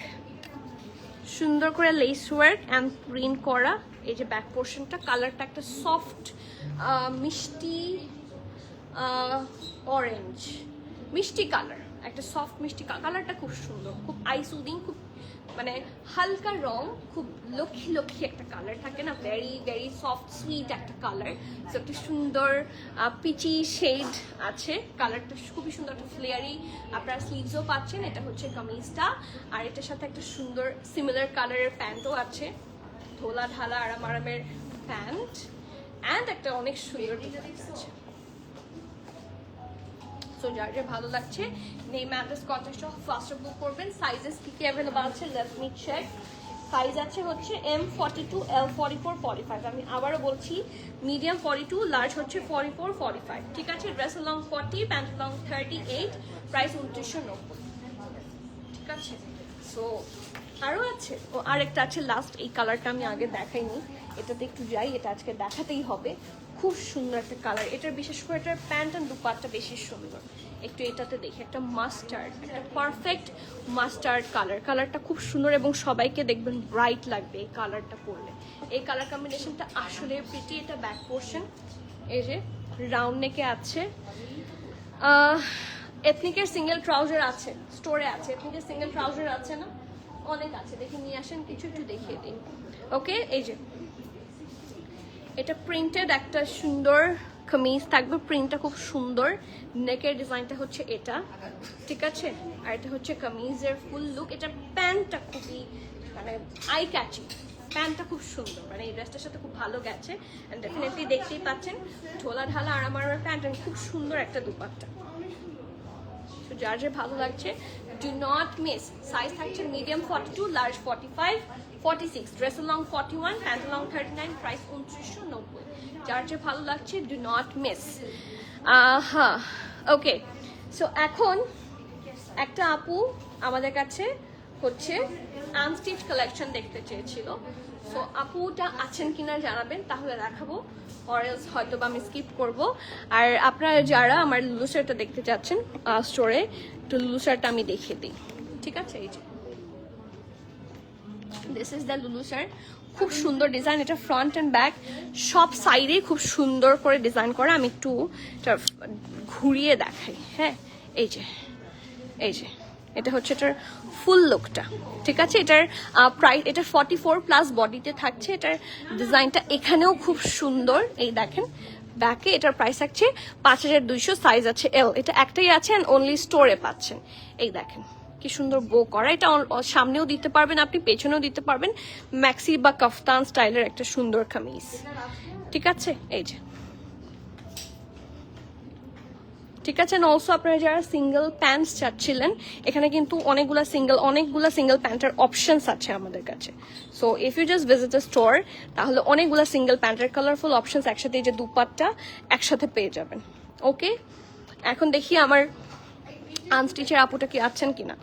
সুন্দর করে লেস ওয়ার্ক অ্যান্ড প্রিন্ট করা। এই যে ব্যাক পোর্শনটা, কালারটা একটা সফট মিষ্টি অরেঞ্জ, মিষ্টি কালার, একটা সফট মিষ্টি কালারটা খুব সুন্দর, খুব আই সুদিং, খুব মানে হালকা রং, খুব লক্ষ্মী লক্ষ্মী একটা কালার থাকে না, ভেরি ভেরি সফট সুইট একটা কালার। সো একটা সুন্দর পিচি শেড আছে, কালারটা খুবই সুন্দর, একটা ফ্লেয়ারি। আপনারা স্লিভসও পাচ্ছেন, এটা হচ্ছে কামিজটা, আর এটার সাথে একটা সুন্দর সিমিলার কালারের প্যান্টও আছে, ধোলা ঢালা আরাম আরামের প্যান্ট, অ্যান্ড একটা অনেক সুন্দর ডিজাইন আছে। সো যার যে ভালো লাগছে নেম অ্যাড্রেস কন্ট্যাক্ট সহ ফার্স্ট বুক করবেন। সাইজেস কি কি অ্যাভেলেবল আছে লেট মি চেক। সাইজ আছে হচ্ছে M42, L44, 45। আমি আবারও বলছি, মিডিয়াম 42, লার্জ হচ্ছে 44, 45। ঠিক আছে, ড্রেসের লং 40, প্যান্ট লং 38, প্রাইস 2990। ঠিক আছে, সো আরও আছে, ও আরেকটা আছে লাস্ট, এই কালারটা আমি আগে দেখাইনি, এটাতে একটু যাই, এটা আজকে দেখাতেই হবে। খুব সুন্দর একটা কালার, এটার বিশেষ করে এটার প্যান্ট অ্যান্ড দুপাট্টা বেশি সুন্দর। একটু এটাতে দেখি, একটা মাস্টার্ড, একটা পারফেক্ট মাস্টার্ড কালার, কালারটা খুব সুন্দর এবং সবাইকে দেখবেন ব্রাইট লাগবে এই কালারটা পরলে। এই কালার কম্বিনেশনটা আসলে প্রিটি। এটা ব্যাক পোর্শন, এই যে রাউন্ড নেকে আছে। এথনিকের সিঙ্গেল ট্রাউজার আছে, স্টোরে আছে, এথনিকের সিঙ্গেল ট্রাউজার আছে না, অনেক আছে, দেখে নিয়ে আসেন, কিছু একটু দেখিয়ে দিন। ওকে, এই যে এটা প্রিন্টেড একটা সুন্দর কামিজ থাকবে, প্রিন্টটা খুব সুন্দর, নেকের ডিজাইনটা হচ্ছে এটা। ঠিক আছে, আর এটা হচ্ছে কামিজের ফুল লুক। এটা প্যান্টটা খুবই মানে আই ক্যাচিং, প্যান্টটা খুব সুন্দর, মানে এই ড্রেসটার সাথে খুব ভালো গেছে। অ্যান্ড ডেফিনেটলি দেখতেই পাচ্ছেন ঢোলা ঢালা আরাম আরামের প্যান্ট, খুব সুন্দর একটা দুপাট্টা। তো যার যে ভালো লাগছে ডু নট মিস। সাইজ থাকছে মিডিয়াম 42, লার্জ 45, 46, ড্রেসের লং 41, প্যান্ট লং 39, প্রাইস 2990। যার যে ভালো লাগছে ডু নট মিস। হ্যাঁ, ওকে, সো এখন একটা আপু আমাদের কাছে হচ্ছে আনস্টিচ কালেকশন দেখতে চেয়েছিল। সো আপুটা আছেন কিনা জানাবেন, তাহলে দেখাবো, অর এলস হয়তো বা আমি স্কিপ করবো। আর আপনারা যারা আমার লুলু শার্টটা দেখতে চাচ্ছেন স্টোরে, একটু লুলু শার্টটা আমি দেখিয়ে দিই, ঠিক আছে? এই যে দিস ইজ দ্য লুলু শার্ট, খুব সুন্দর ডিজাইন। এটা ফ্রন্ট অ্যান্ড ব্যাক সব সাইডে খুব সুন্দর করে ডিজাইন করা। আমি একটু ঘুরিয়ে দেখাই। হ্যাঁ, এই যে এটা হচ্ছে এটার ফুল লুকটা, ঠিক আছে? এটার প্রাইস, এটা 44+ বডিতে থাকছে। এটার ডিজাইনটা এখানেও খুব সুন্দর, এই দেখেন ব্যাকে। এটার প্রাইস থাকছে 5200, সাইজ আছে এল। এটা একটাই আছে অ্যান্ড অনলি স্টোরে পাচ্ছেন। এই দেখেন কি সুন্দর বো করা। এটা সামনেও দিতে পারবেন আপনি, পেছনেও দিতে পারবেন। ম্যাক্সি বা কাফতান স্টাইলের একটা সুন্দর কামিজ, ঠিক আছে? এই যে, ঠিক আছে। অলসো আপনারা যারা সিঙ্গেল প্যান্টস চাচ্ছিলেন, এখানে কিন্তু অনেকগুলা সিঙ্গেল প্যান্টের অপশনস আছে আমাদের কাছে। So if you just visit the store, তাহলে অনেকগুলা সিঙ্গেল প্যান্টের কালারফুল অপশনস একসাথে, এই যে দুপাট্টা একসাথে পেয়ে যাবেন। ওকে, এখন দেখি আমার আনস্টিচের আপুটা কি আছেন কিনা।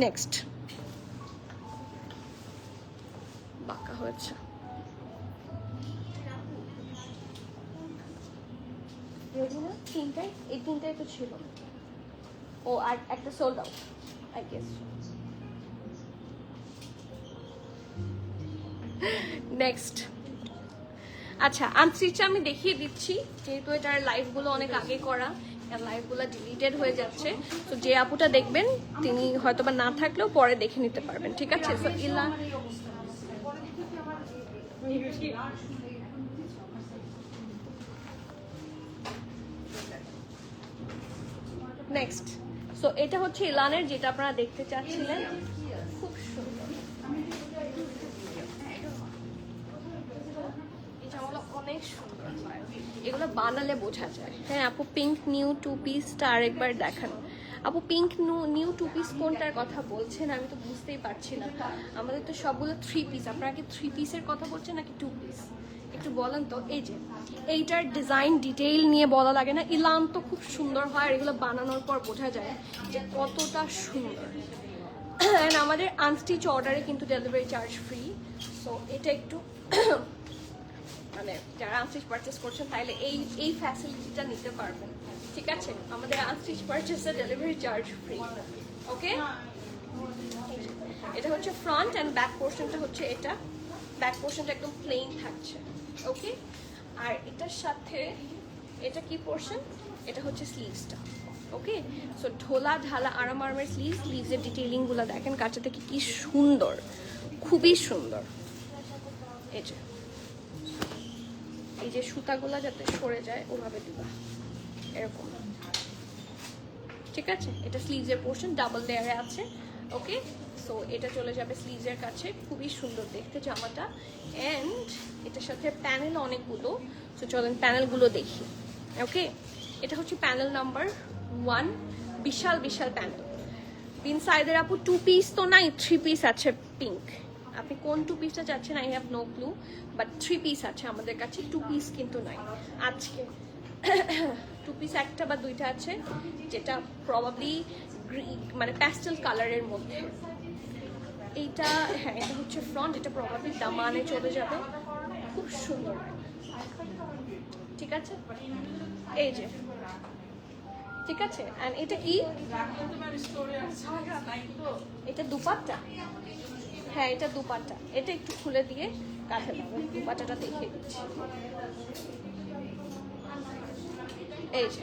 নেক্সট বাঁকা হয়েছে, এই তিনটাই তো ছিল। ও আর একটা sold out I guess. Next, আচ্ছা আনস্টিচটা আমি দেখিয়ে দিচ্ছি, যেহেতু এটার লাইভগুলো অনেক আগে করা, লাইভগুলো ডিলিটেড হয়ে যাচ্ছে। তো যে আপুটা দেখবেন তিনি হয়তোবা না থাকলেও পরে দেখে নিতে পারবেন, ঠিক আছে? সো ইলান, নেক্সট, সো এটা হচ্ছে ইলানের, যেটা আপনারা দেখতে চাচ্ছিলেন। খুব সুন্দর, এটা অনেক সুন্দর হয়, এগুলো বানালে বোঝা যায়। হ্যাঁ আপু, পিঙ্ক নিউ টু পিসটা আরেকবার দেখান। আপু পিঙ্ক নিউ টু পিস কোনটার কথা বলছেন আমি তো বুঝতেই পারছি না। আমাদের তো সবগুলো 3 পিস, আপনারা কি 3 পিসের কথা বলছেন নাকি 2 পিস একটু বলেন তো। এই যে এইটার ডিজাইন ডিটেইল নিয়ে বলা লাগে না, ইলান তো খুব সুন্দর হয়, আর এগুলো বানানোর পর বোঝা যায় যে কতটা সুন্দর। অ্যান্ড আমাদের আনস্টিচ অর্ডারে কিন্তু ডেলিভারি চার্জ ফ্রি। সো এটা একটু মানে যারা আনস্টিচ পারচেস করছেন তাহলে এই ফ্যাসিলিটিটা নিতে পারবেন, ঠিক আছে? আমাদের আনস্টিচ পারচেসে ডেলিভারি চার্জ ফ্রি। ওকে, এটা হচ্ছে ফ্রন্ট অ্যান্ড ব্যাক পোর্শনটা হচ্ছে এটা। ব্যাক পোর্শনটা একদম প্লেন থাকছে। ওকে, আর এটার সাথে এটা কি পোর্শন, এটা হচ্ছে স্লিভসটা। ওকে, সো ঢোলা ঢালা আরাম আরামের স্লিভসের ডিটেইলিংগুলো দেখেন কাছে থেকে কি সুন্দর, খুবই সুন্দর। এই যে সুতাগুলা যাতে সরে যায় ওভাবে দিবা, এরকম, ঠিক আছে? এটা স্লিভসের পোর্শন, ডাবল লেয়ারে আছে। ওকে, সো এটা চলে যাবে স্লিভসের কাছে, খুবই সুন্দর দেখতে জামাটা। অ্যান্ড এটার সাথে প্যানেল অনেকগুলো, সো চলেন প্যানেলগুলো দেখি। ওকে, এটা হচ্ছে প্যানেল নাম্বার 1, বিশাল বিশাল প্যানেল। ইনসাইডের আপু 2 পিস তো নাই, 3 পিস আছে পিঙ্ক। আপনি কোন 2 পিসটা চাচ্ছেন I have no clue, but 3 piece আছে আমাদের কাছে, 2 পিস কিন্তু নাই আজকে। 2 পিস একটা বা দুইটা আছে, যেটা প্রবাবলি মানে প্যাস্টেল কালারের মধ্যে। এইটা, হ্যাঁ এটা হচ্ছে ফ্রন্ট, এটা প্রবাবলি দামানে চলে যাবে, খুব সুন্দর, ঠিক আছে? এই যে, ঠিক আছে। এন্ড এটা কি, এটা দুপাট্টা, হ্যাঁ এটা দুপাট্টা। এটা একটু খুলে দিয়ে কাঁধে দাও, দুপাট্টাটা দেখিয়ে দিচ্ছি। এই যে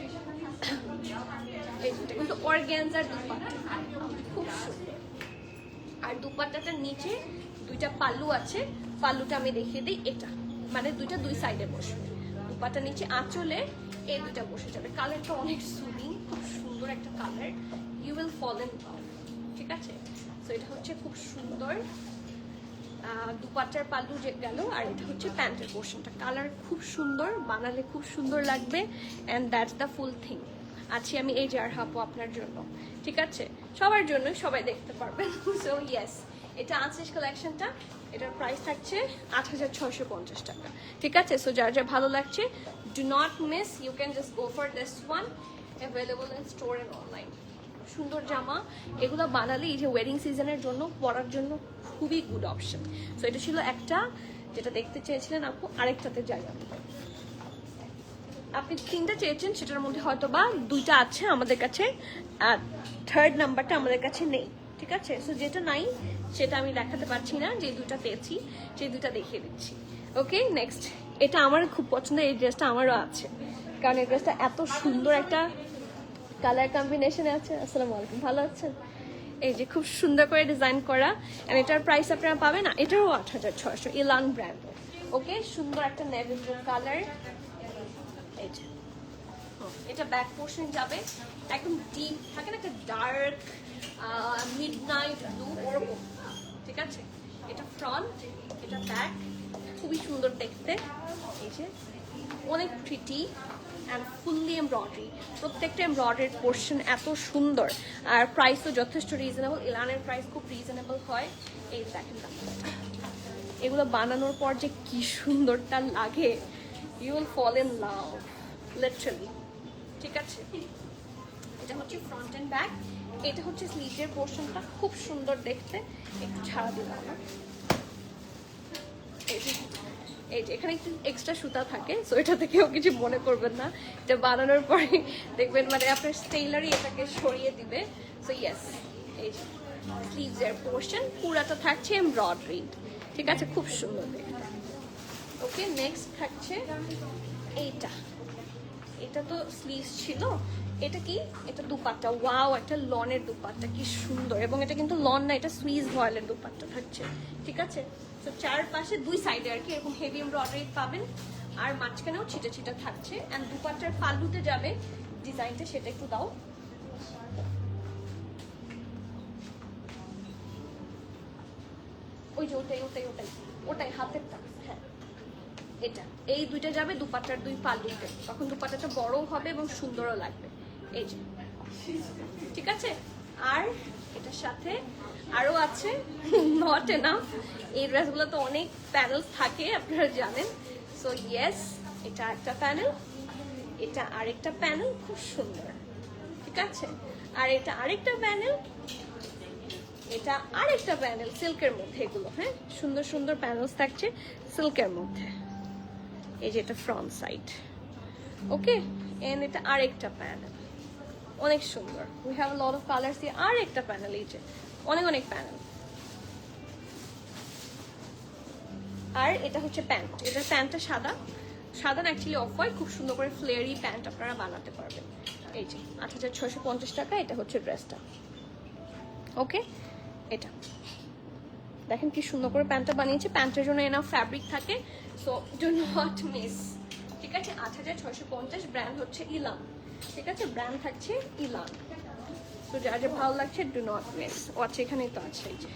এটা কিন্তু অর্গানজার দুপাট্টা, খুব সুন্দর। আর দুপাট্টাটার নিচে দুইটা পাল্লু আছে, পাল্লুটা আমি দেখিয়ে দিই। এটা মানে দুইটা দুই সাইডে বসবে, দুপাট্টার নিচে আঁচলে এই দুইটা বসে যাবে। কালারটা অনেক সুদিং, খুব সুন্দর একটা colour, you will fall in love, ঠিক আছে? সো এটা হচ্ছে খুব সুন্দর দুপাট্টার পাল্লু যে গেল, আর এটা হচ্ছে প্যান্টের পোর্শনটা। কালার খুব সুন্দর, বানালে খুব সুন্দর লাগবে। And that's the full thing. আছি আমি এই জার হাপো আপনার জন্য, ঠিক আছে? সবার জন্য, সবাই দেখতে পারবেন। সো ইয়েস, এটা আনস্টিচ কালেকশনটা, এটার প্রাইস থাকছে 8650 টাকা, ঠিক আছে? সো যার যা ভালো লাগছে, do not miss, you can just go for this one. Available in store and online. সুন্দর জামা, এগুলো বানালে এই যে ওয়েডিং সিজনের জন্য পরার জন্য খুবই গুড অপশন। সো এটা ছিল একটা যেটা দেখতে চেয়েছিলেন আপু। আরেকটাতে যাই আমি, আপনি 3টা চেয়েছেন, সেটার মধ্যে হয়তো বা 2টা আছে আমাদের কাছে, আর 3rd নাম্বারটা আমাদের কাছে নেই, ঠিক আছে? সো যেটা নাই সেটা আমি দেখাতে পারছি না, যে 2টা পেয়েছি সেই 2টা দেখিয়ে দিচ্ছি। ওকে, নেক্সট, এটা আমার খুব পছন্দের, এই ড্রেসটা আমারও আছে, কারণ এই ড্রেসটা এত সুন্দর একটা কালার কম্বিনেশনে আছে। আসসালামু আলাইকুম, ভালো আছেন? এই যে খুব সুন্দর করে ডিজাইন করা, এন্ড এটার প্রাইস আপনারা পাবেন না, এটারও 8600, ইলান ব্র্যান্ড। ওকে, সুন্দর একটা নেভি ব্লু কালার। এই যে এটা ব্যাক পোর্শন যাবে একদম ডিপ, থাকে না একটা ডার্ক মিডনাইট ব্লু, ওরকম, ঠিক আছে? এটা ফ্রন্ট, এটা ব্যাক, খুবই সুন্দর দেখতে। এই যে অনেক প্রিটি অ্যান্ড ফুললি এমব্রয়ডারি, প্রত্যেকটা এমব্রয়ডারির পোর্শন এত সুন্দর, আর প্রাইসও যথেষ্ট রিজনেবল। ইলানের প্রাইস খুব রিজনেবল হয়। এই দেখেন এগুলো বানানোর পর যে কি সুন্দরটা লাগে, you will fall in love literally, ঠিক আছে? এটা হচ্ছে ফ্রন্ট এন্ড ব্যাক, এটা হচ্ছে স্লিভের পোর্শনটা, খুব সুন্দর দেখতে। একটু ছাড়া দিলাম না, এই যে এখানে একটু এক্সট্রা সুতা থাকে, সো এটা থেকেও কিছু মনে করবেন না, এটা বানানোর পরে দেখবেন মানে আপনার টেইলারই এটাকে সরিয়ে দিবে। সো ইয়েস, এই যে স্লিভসের পোর্শন পুরাটা থাকছে এমব্রয়ডারি, ঠিক আছে? খুব সুন্দর দেখতে। ওকে, নেক্সট থাকছে এইটা, এটা তো স্লিভস ছিল, এটা কি? এটা দুপাট্টা, ওয়াও, একটা লনের দুপাট্টা, কি সুন্দর। এবং এটা কিন্তু লন না, এটা সুইস ভয়েলের দুপাট্টা থাকছে, ঠিক আছে? তো চারপাশে 2 সাইডে আর কি এরকম হেভি এমব্রয়ডারি পাবেন, আর মাঝখানেও ছিটা ছিটা থাকছে। এন্ড দুপাট্টার পাল্লুতে যাবে ডিজাইনটা, সেটা একটু দাও। ওই যে ওটাই ওটাই ওটাই ওটাই হাতেরটা, হ্যাঁ এটা, এই 2টা যাবে দুপাট্টার 2 পাল্লুতে, তখন দুপাট্টাটা বড়ও হবে এবং সুন্দরও লাগবে। এই যে, ঠিক আছে? আর এটার সাথে আরো আছে, নট এনাফ, এই ড্রেসগুলো তো অনেক প্যানেল থাকে আপনারা জানেন। সো ইয়েস, এটা একটা প্যানেল, এটা আরেকটা প্যানেল, খুব সুন্দর, ঠিক আছে? আর এটা আরেকটা প্যানেল, এটা আরেকটা প্যানেল, সিল্কের মধ্যে এগুলো, হ্যাঁ সুন্দর সুন্দর প্যানেলস থাকছে সিল্কের মধ্যে। এই যে এটা ফ্রন্ট সাইড, ওকে, এন্ড এটা আরেকটা প্যানেল, অনেক সুন্দর। We have a lot of colours. আর একটা প্যানেল, এই যে অনেক অনেক প্যানেল। আর এটা হচ্ছে প্যান্ট, এটার প্যান্টটা সাদা, সাদা না অ্যাকচুয়ালি অফ হোয়াইট, খুব সুন্দর করে ফ্লেয়ারি প্যান্ট আপনারা বানাতে পারবেন। এই যে 8650 টাকা, এটা হচ্ছে ড্রেসটা। ওকে, এটা দেখেন কি সুন্দর করে প্যান্টটা বানিয়েছে, প্যান্টের জন্য এনাফ ফ্যাব্রিক থাকে, সো ডু নট মিস, ঠিক আছে? 8650, ব্র্যান্ড হচ্ছে ইলান, ঠিক আছে? ব্র্যান্ড থাকছে ইলান। তো যার যা ভালো লাগছে ডু নট মিস। ও আচ্ছা, এখানেই তো আছে, এই যে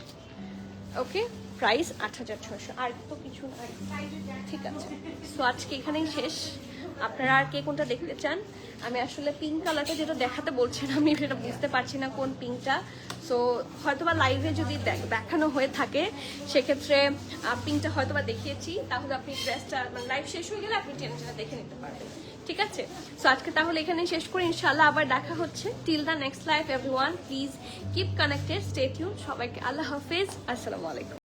ওকে, প্রাইস 8600, আর তো কিছু না, ঠিক আছে? সো আজকে এখানেই শেষ। আপনারা আর কে কোনটা দেখতে চান? আমি আসলে পিঙ্ক কালারটা যেটা দেখাতে বলছেন, আমি সেটা বুঝতে পারছি না কোন পিঙ্কটা। সো হয়তোবা লাইভে যদি দেখানো হয়ে থাকে সেক্ষেত্রে পিঙ্কটা হয়তোবা দেখিয়েছি, তাহলে আপনি ড্রেসটা মানে লাইভ শেষ হয়ে গেলে আপনি টেনে দেখে নিতে পারবেন, ঠিক আছে? সো আজকে তাহলে এখানেই শেষ করি, ইনশাআল্লাহ আবার দেখা হচ্ছে। Till the next live everyone, please keep connected, stay tune. সবাইকে আল্লাহ হাফেজ, আসসালামু আলাইকুম।